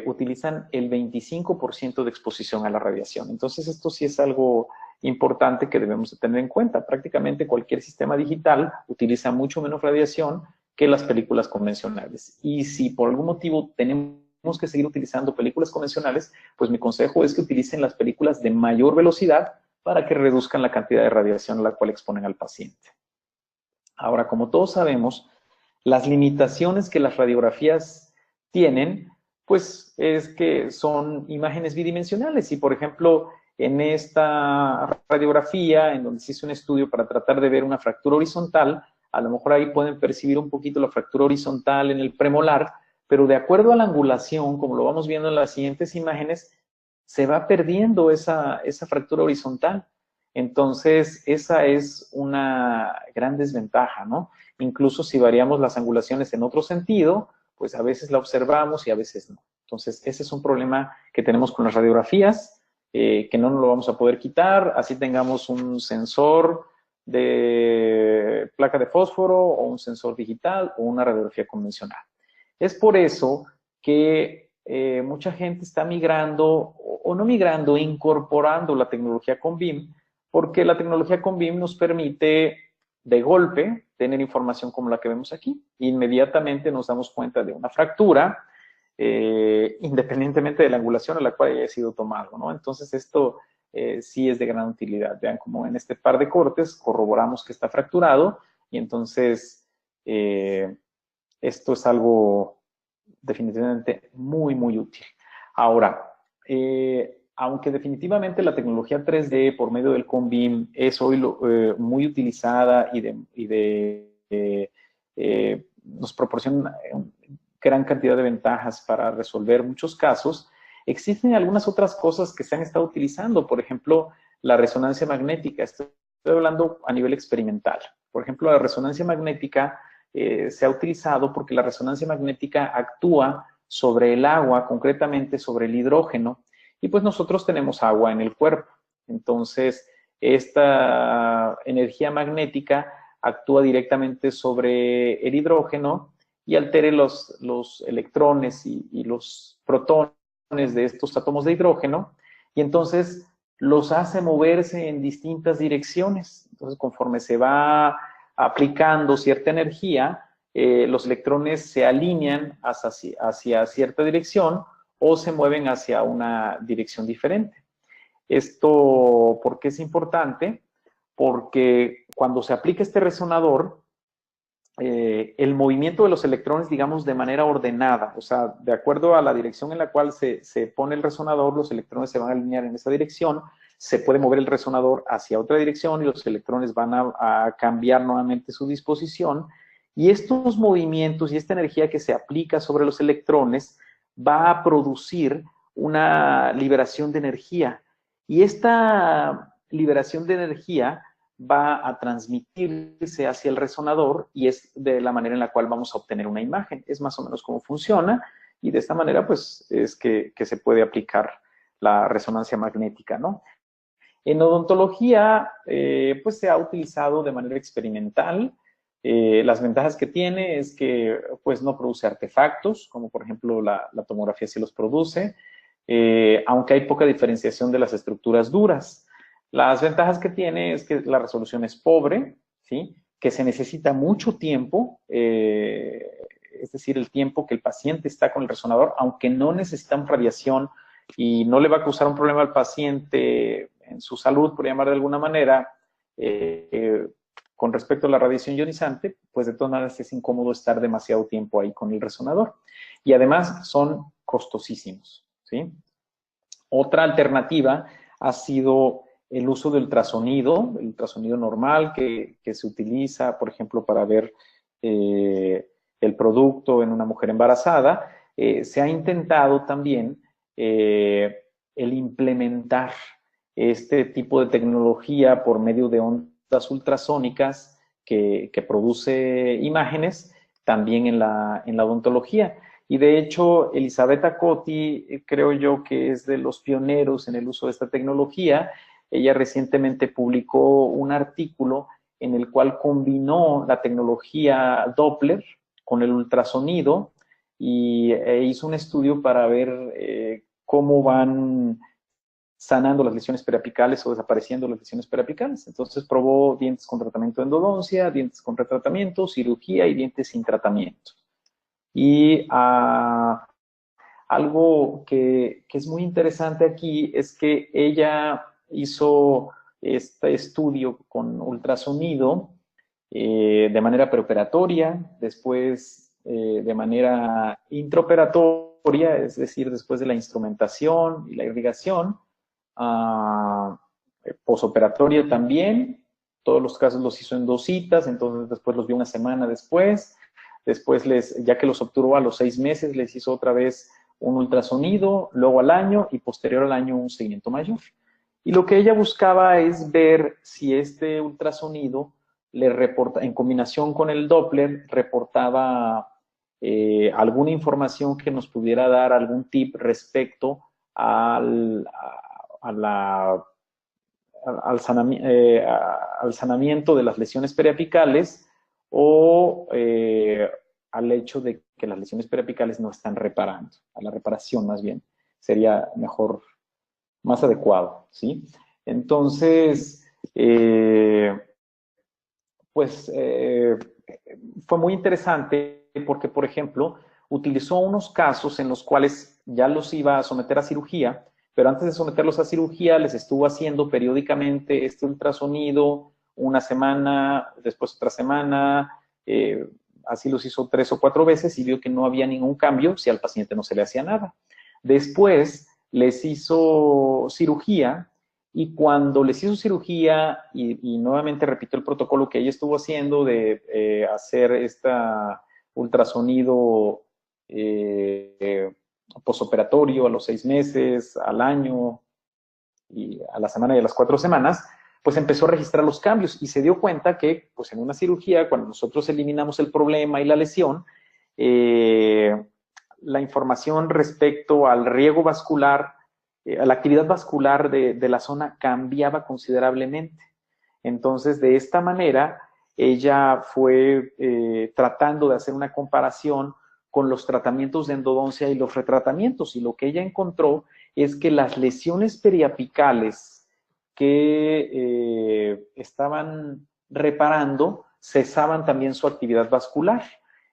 utilizan el 25% de exposición a la radiación. Entonces, esto sí es algo importante que debemos de tener en cuenta. Prácticamente cualquier sistema digital utiliza mucho menos radiación que las películas convencionales. Y si por algún motivo tenemos que seguir utilizando películas convencionales, pues mi consejo es que utilicen las películas de mayor velocidad para que reduzcan la cantidad de radiación a la cual exponen al paciente. Ahora, como todos sabemos, las limitaciones que las radiografías tienen, pues es que son imágenes bidimensionales y, por ejemplo, en esta radiografía, en donde se hizo un estudio para tratar de ver una fractura horizontal, a lo mejor ahí pueden percibir un poquito la fractura horizontal en el premolar, pero de acuerdo a la angulación, como lo vamos viendo en las siguientes imágenes, se va perdiendo esa fractura horizontal. Entonces, esa es una gran desventaja, ¿no? Incluso si variamos las angulaciones en otro sentido, pues a veces la observamos y a veces no. Entonces, ese es un problema que tenemos con las radiografías, que no nos lo vamos a poder quitar, así tengamos un sensor de placa de fósforo o un sensor digital o una radiografía convencional. Es por eso que mucha gente está migrando, o no migrando, incorporando la tecnología con BIM, porque la tecnología con BIM nos permite de golpe tener información como la que vemos aquí. Inmediatamente nos damos cuenta de una fractura, independientemente de la angulación a la cual haya sido tomado, ¿no? Entonces esto sí es de gran utilidad. Vean como en este par de cortes corroboramos que está fracturado y entonces esto es algo definitivamente muy, muy útil. Ahora, aunque definitivamente la tecnología 3D por medio del CONBIM es hoy muy utilizada nos proporciona gran cantidad de ventajas para resolver muchos casos, existen algunas otras cosas que se han estado utilizando. Por ejemplo, la resonancia magnética. Estoy hablando a nivel experimental. Por ejemplo, la resonancia magnética se ha utilizado porque la resonancia magnética actúa sobre el agua, concretamente sobre el hidrógeno, y pues nosotros tenemos agua en el cuerpo. Entonces, esta energía magnética actúa directamente sobre el hidrógeno y altere los electrones y los protones de estos átomos de hidrógeno, y entonces los hace moverse en distintas direcciones. Entonces, conforme se va aplicando cierta energía, los electrones se alinean hacia cierta dirección o se mueven hacia una dirección diferente. Esto, ¿por qué es importante? Porque cuando se aplica este resonador, el movimiento de los electrones, digamos, de manera ordenada, o sea, de acuerdo a la dirección en la cual se pone el resonador, los electrones se van a alinear en esa dirección, se puede mover el resonador hacia otra dirección y los electrones van a cambiar nuevamente su disposición, y estos movimientos y esta energía que se aplica sobre los electrones va a producir una liberación de energía, y esta liberación de energía va a transmitirse hacia el resonador y es de la manera en la cual vamos a obtener una imagen. Es más o menos cómo funciona y de esta manera pues es que se puede aplicar la resonancia magnética, ¿no? En odontología pues se ha utilizado de manera experimental. Las ventajas que tiene es que pues no produce artefactos, como por ejemplo la tomografía sí los produce, aunque hay poca diferenciación de las estructuras duras. Las ventajas que tiene es que la resolución es pobre, ¿sí? Que se necesita mucho tiempo es decir, el tiempo que el paciente está con el resonador, aunque no necesitamos radiación y no le va a causar un problema al paciente en su salud, por llamar de alguna manera, con respecto a la radiación ionizante, pues de todas maneras es incómodo estar demasiado tiempo ahí con el resonador. Y además son costosísimos, ¿sí? Otra alternativa ha sido el uso del ultrasonido, el ultrasonido normal que se utiliza, por ejemplo, para ver el producto en una mujer embarazada. Se ha intentado también el implementar este tipo de tecnología por medio de ondas ultrasónicas que produce imágenes también en la odontología. Y de hecho, Elisabetta Cotti, creo yo que es de los pioneros en el uso de esta tecnología. Ella recientemente publicó un artículo en el cual combinó la tecnología Doppler con el ultrasonido y hizo un estudio para ver cómo van sanando las lesiones periapicales o desapareciendo las lesiones periapicales. Entonces probó dientes con tratamiento de endodoncia, dientes con retratamiento, cirugía y dientes sin tratamiento. Y algo que es muy interesante aquí es que ella hizo este estudio con ultrasonido de manera preoperatoria, después de manera intraoperatoria, es decir, después de la instrumentación y la irrigación, posoperatoria también. Todos los casos los hizo en 2 citas, entonces después los vio una semana después. Después, ya que los obtuvo a los 6 meses, les hizo otra vez un ultrasonido, luego al año y posterior al año un seguimiento mayor. Y lo que ella buscaba es ver si este ultrasonido le reporta, en combinación con el Doppler, reportaba alguna información que nos pudiera dar algún tip respecto al sanamiento de las lesiones periapicales o al hecho de que las lesiones periapicales no están reparando, a la reparación más bien, sería mejor, más adecuado, ¿sí? Entonces, fue muy interesante porque, por ejemplo, utilizó unos casos en los cuales ya los iba a someter a cirugía, pero antes de someterlos a cirugía les estuvo haciendo periódicamente este ultrasonido, una semana, después otra semana, así los hizo 3 o 4 veces y vio que no había ningún cambio si al paciente no se le hacía nada. Después les hizo cirugía y cuando les hizo cirugía, y nuevamente repito el protocolo que ella estuvo haciendo de hacer este ultrasonido posoperatorio a los 6 meses, al año, y a la semana y a las 4 semanas, pues empezó a registrar los cambios y se dio cuenta que pues en una cirugía, cuando nosotros eliminamos el problema y la lesión, la información respecto al riego vascular, a la actividad vascular de la zona cambiaba considerablemente. Entonces, de esta manera, ella fue tratando de hacer una comparación con los tratamientos de endodoncia y los retratamientos, y lo que ella encontró es que las lesiones periapicales que estaban reparando cesaban también su actividad vascular.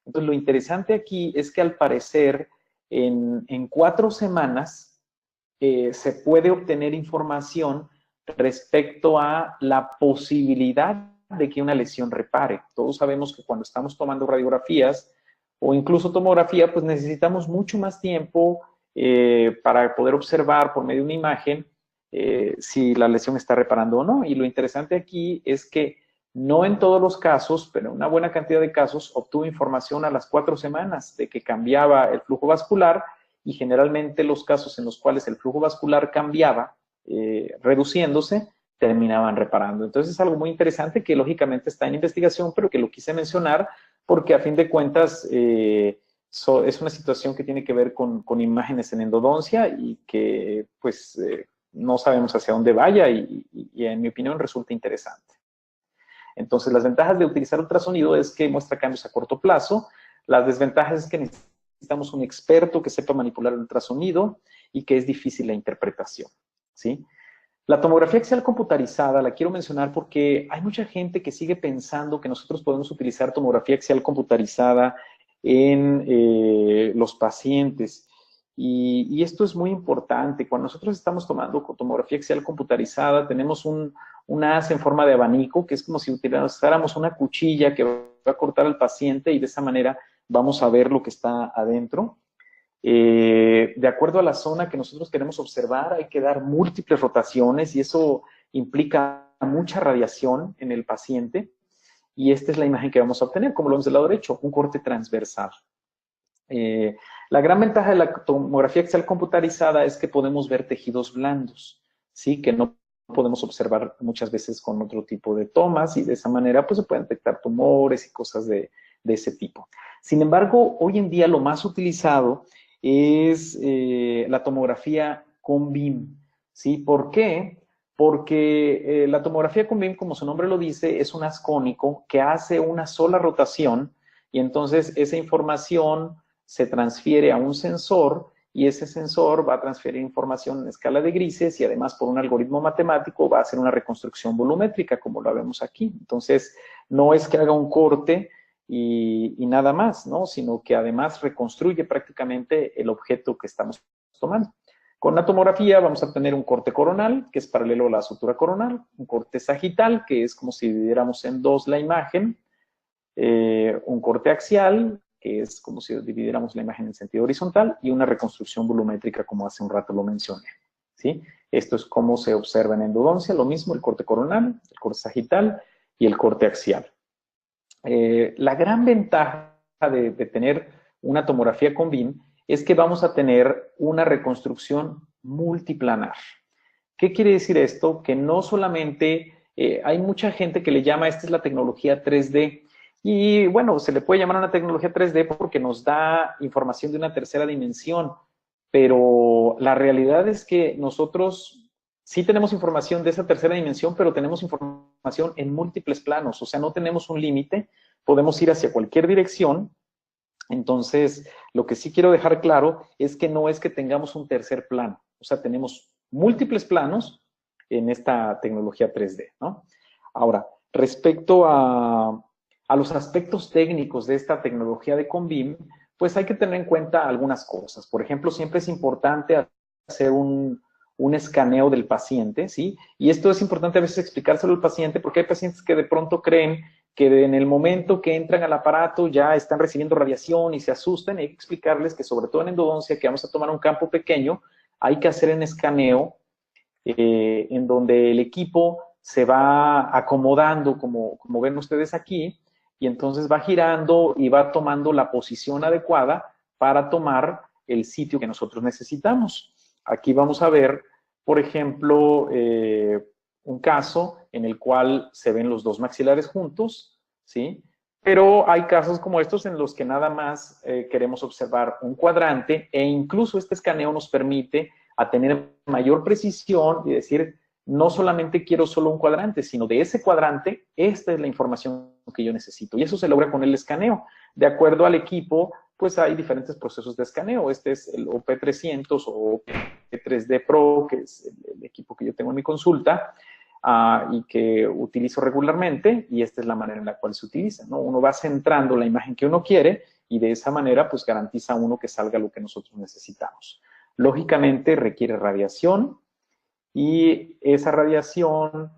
Entonces, lo interesante aquí es que al parecer en 4 semanas se puede obtener información respecto a la posibilidad de que una lesión repare. Todos sabemos que cuando estamos tomando radiografías o incluso tomografía, pues necesitamos mucho más tiempo para poder observar por medio de una imagen si la lesión está reparando o no. Y lo interesante aquí es que no en todos los casos, pero en una buena cantidad de casos, obtuvo información a las 4 semanas de que cambiaba el flujo vascular, y generalmente los casos en los cuales el flujo vascular cambiaba, reduciéndose, terminaban reparando. Entonces es algo muy interesante que lógicamente está en investigación, pero que lo quise mencionar porque a fin de cuentas es una situación que tiene que ver con imágenes en endodoncia y que pues no sabemos hacia dónde vaya y en mi opinión resulta interesante. Entonces, las ventajas de utilizar ultrasonido es que muestra cambios a corto plazo. Las desventajas es que necesitamos un experto que sepa manipular el ultrasonido y que es difícil la interpretación, ¿sí? La tomografía axial computarizada la quiero mencionar porque hay mucha gente que sigue pensando que nosotros podemos utilizar tomografía axial computarizada en los pacientes. Y esto es muy importante. Cuando nosotros estamos tomando tomografía axial computarizada, tenemos un haz en forma de abanico, que es como si utilizáramos una cuchilla que va a cortar al paciente y de esa manera vamos a ver lo que está adentro. De acuerdo a la zona que nosotros queremos observar, hay que dar múltiples rotaciones y eso implica mucha radiación en el paciente. Y esta es la imagen que vamos a obtener, como lo vemos del lado derecho, un corte transversal. La gran ventaja de la tomografía axial computarizada es que podemos ver tejidos blandos, ¿sí? Que no podemos observar muchas veces con otro tipo de tomas y de esa manera pues se pueden detectar tumores y cosas de ese tipo. Sin embargo, hoy en día lo más utilizado es la tomografía con BIM, ¿sí? ¿Por qué? Porque la tomografía con BIM, como su nombre lo dice, es un haz cónico que hace una sola rotación y entonces esa información se transfiere a un sensor y ese sensor va a transferir información en escala de grises y además por un algoritmo matemático va a hacer una reconstrucción volumétrica, como lo vemos aquí. Entonces, no es que haga un corte y nada más, ¿no? Sino que además reconstruye prácticamente el objeto que estamos tomando. Con la tomografía vamos a tener un corte coronal, que es paralelo a la sutura coronal, un corte sagital, que es como si dividiéramos en dos la imagen, un corte axial, que es como si dividiéramos la imagen en sentido horizontal, y una reconstrucción volumétrica, como hace un rato lo mencioné, ¿sí? Esto es como se observa en endodoncia, lo mismo, el corte coronal, el corte sagital y el corte axial. La gran ventaja de tener una tomografía con BIM es que vamos a tener una reconstrucción multiplanar. ¿Qué quiere decir esto? Que no solamente hay mucha gente que le llama, esta es la tecnología 3D, y bueno, se le puede llamar una tecnología 3D porque nos da información de una tercera dimensión, pero la realidad es que nosotros sí tenemos información de esa tercera dimensión, pero tenemos información en múltiples planos, o sea, no tenemos un límite, podemos ir hacia cualquier dirección. Entonces, lo que sí quiero dejar claro es que no es que tengamos un tercer plano, o sea, tenemos múltiples planos en esta tecnología 3D, ¿no? Ahora, respecto a los aspectos técnicos de esta tecnología de ConBIM, pues hay que tener en cuenta algunas cosas. Por ejemplo, siempre es importante hacer un escaneo del paciente, ¿sí? Y esto es importante a veces explicárselo al paciente porque hay pacientes que de pronto creen que en el momento que entran al aparato ya están recibiendo radiación y se asustan. Y hay que explicarles que sobre todo en endodoncia, que vamos a tomar un campo pequeño, hay que hacer un escaneo en donde el equipo se va acomodando, como ven ustedes aquí, y entonces va girando y va tomando la posición adecuada para tomar el sitio que nosotros necesitamos. Aquí vamos a ver, por ejemplo, un caso en el cual se ven los dos maxilares juntos, ¿sí? Pero hay casos como estos en los que nada más queremos observar un cuadrante e incluso este escaneo nos permite a tener mayor precisión y decir, no solamente quiero solo un cuadrante, sino de ese cuadrante, esta es la información que yo necesito. Y eso se logra con el escaneo. De acuerdo al equipo, pues hay diferentes procesos de escaneo. Este es el OP300 o OP3D Pro, que es el equipo que yo tengo en mi consulta y que utilizo regularmente, y esta es la manera en la cual se utiliza, ¿no? Uno va centrando la imagen que uno quiere y de esa manera pues garantiza a uno que salga lo que nosotros necesitamos. Lógicamente requiere radiación y esa radiación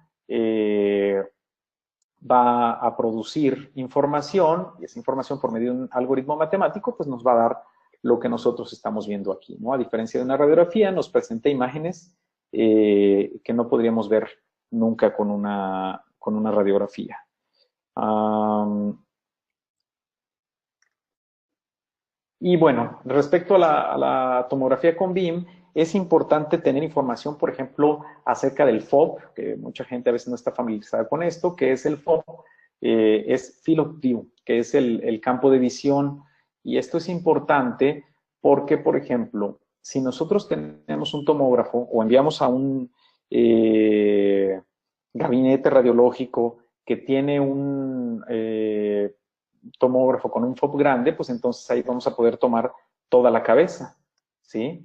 va a producir información y esa información por medio de un algoritmo matemático pues nos va a dar lo que nosotros estamos viendo aquí, ¿no? A diferencia de una radiografía, nos presenta imágenes que no podríamos ver nunca con una radiografía. Y bueno, respecto a la tomografía con BIM, es importante tener información, por ejemplo, acerca del FOV, que mucha gente a veces no está familiarizada con esto, que es el FOV, es Field of View, que es el campo de visión. Y esto es importante porque, por ejemplo, si nosotros tenemos un tomógrafo o enviamos a un gabinete radiológico que tiene un tomógrafo con un FOV grande, pues entonces ahí vamos a poder tomar toda la cabeza, ¿sí?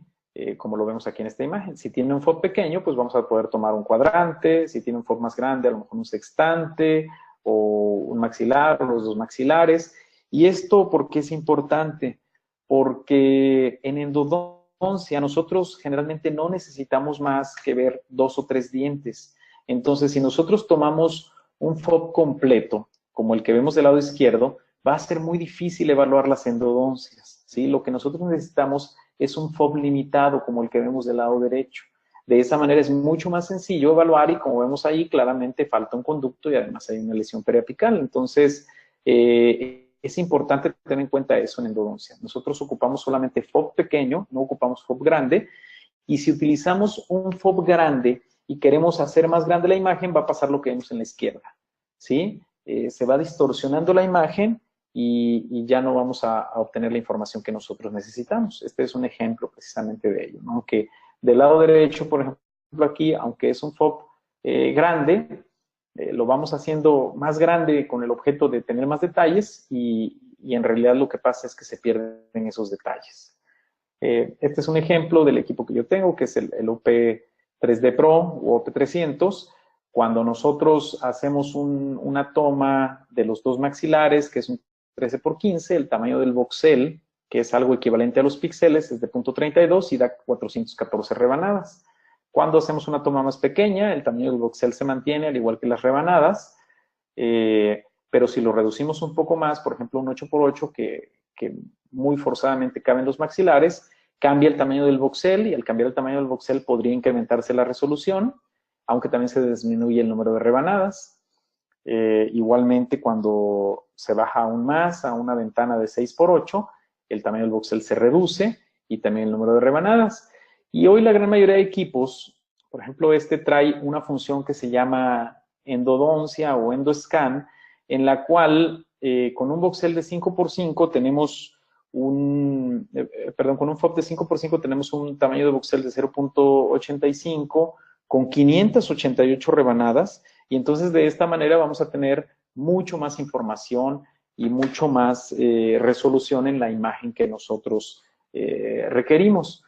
Como lo vemos aquí en esta imagen. Si tiene un FOV pequeño, pues vamos a poder tomar un cuadrante. Si tiene un FOV más grande, a lo mejor un sextante o un maxilar o los dos maxilares. ¿Y esto por qué es importante? Porque en endodoncia nosotros generalmente no necesitamos más que ver 2 o 3 dientes. Entonces, si nosotros tomamos un FOB completo, como el que vemos del lado izquierdo, va a ser muy difícil evaluar las endodoncias, ¿sí? Lo que nosotros necesitamos es un FOB limitado, como el que vemos del lado derecho. De esa manera es mucho más sencillo evaluar y como vemos ahí, claramente falta un conducto y además hay una lesión periapical. Entonces, es importante tener en cuenta eso en endodoncia. Nosotros ocupamos solamente FOB pequeño, no ocupamos FOB grande, y si utilizamos un FOB grande y queremos hacer más grande la imagen, va a pasar lo que vemos en la izquierda, ¿sí? Se va distorsionando la imagen y ya no vamos a obtener la información que nosotros necesitamos. Este es un ejemplo precisamente de ello, ¿no? Que del lado derecho, por ejemplo, aquí, aunque es un FOB grande, lo vamos haciendo más grande con el objeto de tener más detalles y en realidad lo que pasa es que se pierden esos detalles. Este es un ejemplo del equipo que yo tengo, que es el OP3D Pro o OP300. Cuando nosotros hacemos una toma de los dos maxilares, que es un 13×15, el tamaño del voxel, que es algo equivalente a los píxeles, es de 0.32 y da 414 rebanadas. Cuando hacemos una toma más pequeña, el tamaño del voxel se mantiene, al igual que las rebanadas, pero si lo reducimos un poco más, por ejemplo, un 8×8, que muy forzadamente caben los maxilares, cambia el tamaño del voxel y al cambiar el tamaño del voxel podría incrementarse la resolución, aunque también se disminuye el número de rebanadas. Igualmente, cuando se baja aún más a una ventana de 6×8, el tamaño del voxel se reduce y también el número de rebanadas. Y hoy la gran mayoría de equipos, por ejemplo, este trae una función que se llama endodoncia o endoscan, en la cual con un voxel de 5×5 tenemos con un FOB de 5×5 tenemos un tamaño de voxel de 0.85 con 588 rebanadas y entonces de esta manera vamos a tener mucho más información y mucho más resolución en la imagen que nosotros requerimos.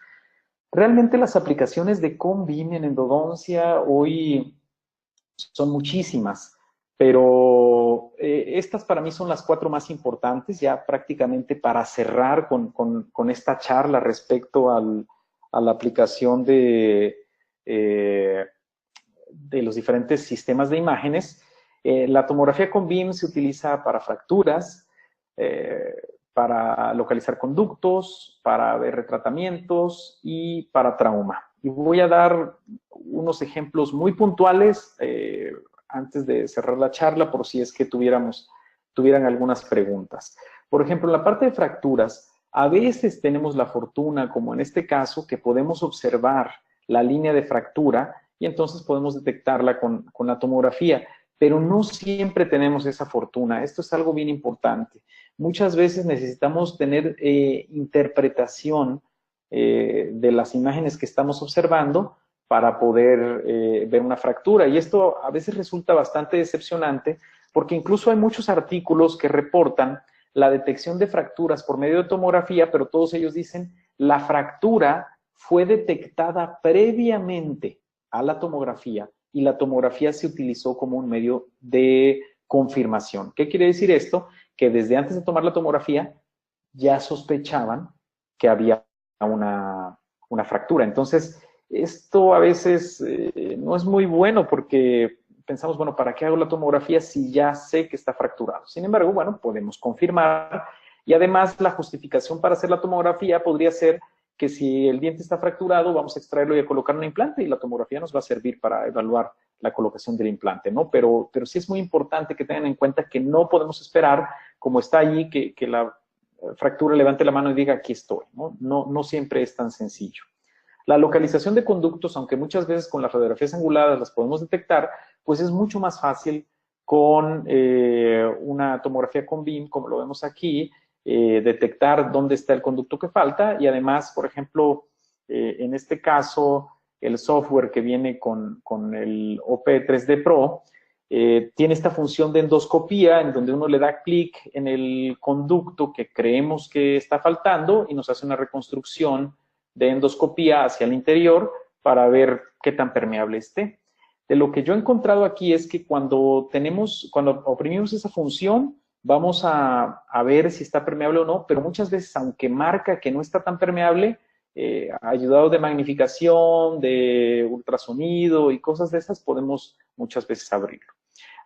Realmente las aplicaciones de COM-BIM en endodoncia hoy son muchísimas, pero estas para mí son las 4 más importantes, ya prácticamente para cerrar con esta charla respecto a la aplicación de los diferentes sistemas de imágenes. La tomografía con BIM se utiliza para fracturas, para localizar conductos, para ver retratamientos y para trauma. Y voy a dar unos ejemplos muy puntuales antes de cerrar la charla por si es que tuvieran algunas preguntas. Por ejemplo, en la parte de fracturas, a veces tenemos la fortuna, como en este caso, que podemos observar la línea de fractura y entonces podemos detectarla con la tomografía, pero no siempre tenemos esa fortuna. Esto es algo bien importante. Muchas veces necesitamos tener interpretación de las imágenes que estamos observando para poder ver una fractura. Y esto a veces resulta bastante decepcionante porque incluso hay muchos artículos que reportan la detección de fracturas por medio de tomografía, pero todos ellos dicen la fractura fue detectada previamente a la tomografía y la tomografía se utilizó como un medio de confirmación. ¿Qué quiere decir esto? Que desde antes de tomar la tomografía ya sospechaban que había una fractura. Entonces, esto a veces no es muy bueno porque pensamos, bueno, ¿para qué hago la tomografía si ya sé que está fracturado? Sin embargo, bueno, podemos confirmar y además la justificación para hacer la tomografía podría ser que si el diente está fracturado, vamos a extraerlo y a colocar un implante y la tomografía nos va a servir para evaluar la colocación del implante, ¿no? Pero sí es muy importante que tengan en cuenta que no podemos esperar, como está allí, que la fractura levante la mano y diga, aquí estoy, ¿no? No siempre es tan sencillo. La localización de conductos, aunque muchas veces con las radiografías anguladas las podemos detectar, pues es mucho más fácil con una tomografía con BIM, como lo vemos aquí, detectar dónde está el conducto que falta y además, por ejemplo, en este caso, el software que viene con el OP3D Pro tiene esta función de endoscopía en donde uno le da clic en el conducto que creemos que está faltando y nos hace una reconstrucción de endoscopía hacia el interior para ver qué tan permeable esté. De lo que yo he encontrado aquí es que cuando oprimimos esa función, vamos a ver si está permeable o no, pero muchas veces, aunque marca que no está tan permeable, ayudado de magnificación, de ultrasonido y cosas de esas, podemos muchas veces abrirlo.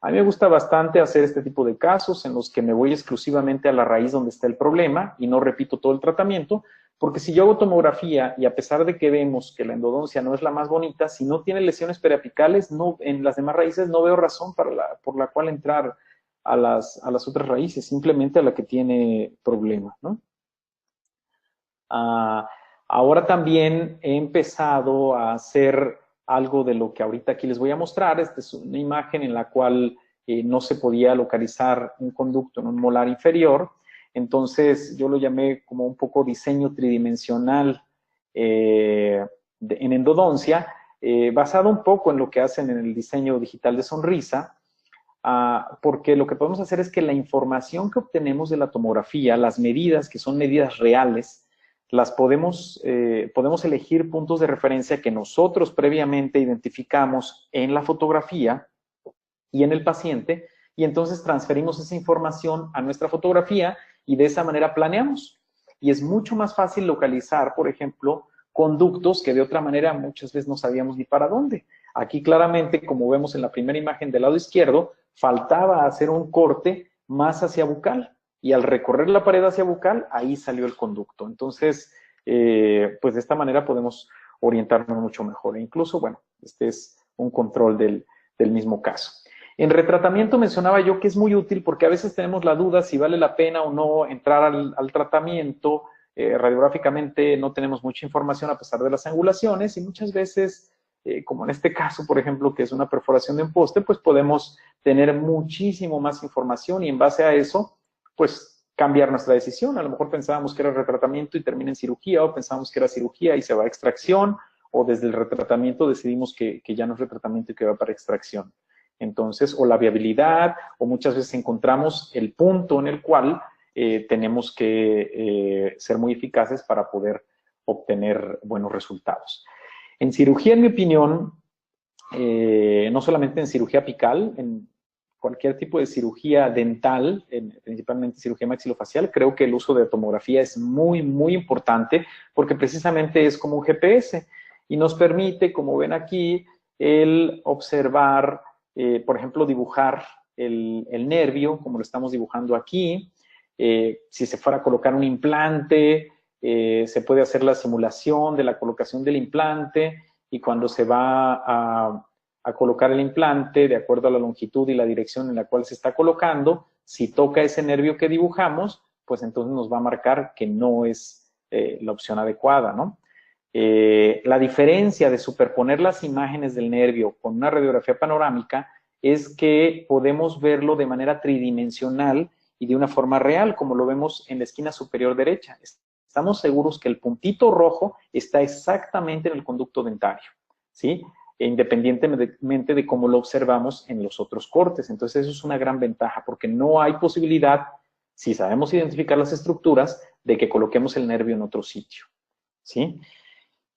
A mí me gusta bastante hacer este tipo de casos en los que me voy exclusivamente a la raíz donde está el problema y no repito todo el tratamiento, porque si yo hago tomografía y a pesar de que vemos que la endodoncia no es la más bonita, si no tiene lesiones periapicales, no, en las demás raíces no veo razón por la cual entrar a las otras raíces, simplemente a la que tiene problema, ¿no? Ahora también he empezado a hacer algo de lo que ahorita aquí les voy a mostrar. Esta es una imagen en la cual no se podía localizar un conducto en un molar inferior. Entonces yo lo llamé como un poco diseño tridimensional en endodoncia, basado un poco en lo que hacen en el diseño digital de sonrisa, porque lo que podemos hacer es que la información que obtenemos de la tomografía, las medidas, que son medidas reales, las podemos elegir puntos de referencia que nosotros previamente identificamos en la fotografía y en el paciente, y entonces transferimos esa información a nuestra fotografía y de esa manera planeamos. Y es mucho más fácil localizar, por ejemplo, conductos que de otra manera muchas veces no sabíamos ni para dónde. Aquí claramente, como vemos en la primera imagen del lado izquierdo, faltaba hacer un corte más hacia bucal. Y al recorrer la pared hacia bucal, ahí salió el conducto. Entonces, pues de esta manera podemos orientarnos mucho mejor. E incluso, bueno, este es un control del mismo caso. En retratamiento mencionaba yo que es muy útil porque a veces tenemos la duda si vale la pena o no entrar al tratamiento. Radiográficamente no tenemos mucha información a pesar de las angulaciones y muchas veces, como en este caso, por ejemplo, que es una perforación de un poste, pues podemos tener muchísimo más información y en base a eso, pues cambiar nuestra decisión. A lo mejor pensábamos que era retratamiento y termina en cirugía, o pensábamos que era cirugía y se va a extracción, o desde el retratamiento decidimos que ya no es retratamiento y que va para extracción. Entonces, o la viabilidad, o muchas veces encontramos el punto en el cual tenemos que ser muy eficaces para poder obtener buenos resultados. En cirugía, en mi opinión, no solamente en cirugía apical, en cualquier tipo de cirugía dental, principalmente cirugía maxilofacial, creo que el uso de tomografía es muy, muy importante porque precisamente es como un GPS y nos permite, como ven aquí, el observar, por ejemplo, dibujar el nervio, como lo estamos dibujando aquí. Si se fuera a colocar un implante, se puede hacer la simulación de la colocación del implante y cuando se va a colocar el implante, de acuerdo a la longitud y la dirección en la cual se está colocando, si toca ese nervio que dibujamos, pues entonces nos va a marcar que no es la opción adecuada, ¿no? La diferencia de superponer las imágenes del nervio con una radiografía panorámica es que podemos verlo de manera tridimensional y de una forma real, como lo vemos en la esquina superior derecha. Estamos seguros que el puntito rojo está exactamente en el conducto dentario, ¿sí? Independientemente de cómo lo observamos en los otros cortes. Entonces, eso es una gran ventaja, porque no hay posibilidad, si sabemos identificar las estructuras, de que coloquemos el nervio en otro sitio, ¿sí?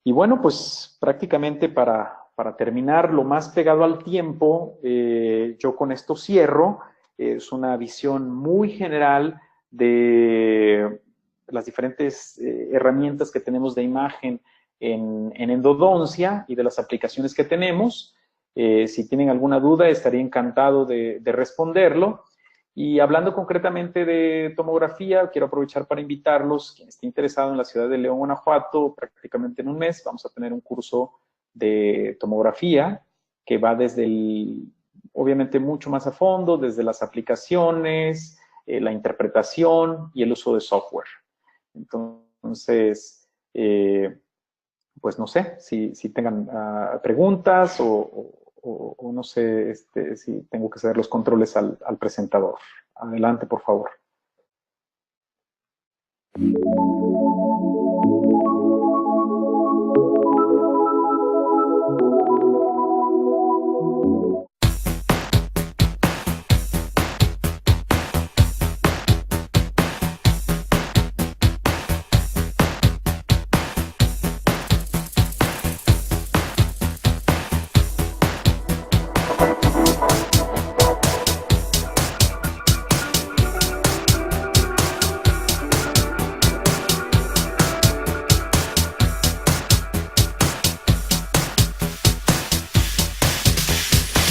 Y bueno, pues prácticamente para terminar lo más pegado al tiempo, yo con esto cierro. Es una visión muy general de las diferentes herramientas que tenemos de imagen en endodoncia y de las aplicaciones que tenemos. Si tienen alguna duda, estaría encantado de responderlo. Y hablando concretamente de tomografía, quiero aprovechar para invitarlos, quien esté interesado en la ciudad de León, Guanajuato, prácticamente en un mes vamos a tener un curso de tomografía que va desde obviamente mucho más a fondo, desde las aplicaciones, la interpretación y el uso de software. Entonces, pues no sé si tengan preguntas o no sé si tengo que ceder los controles al presentador. Adelante, por favor.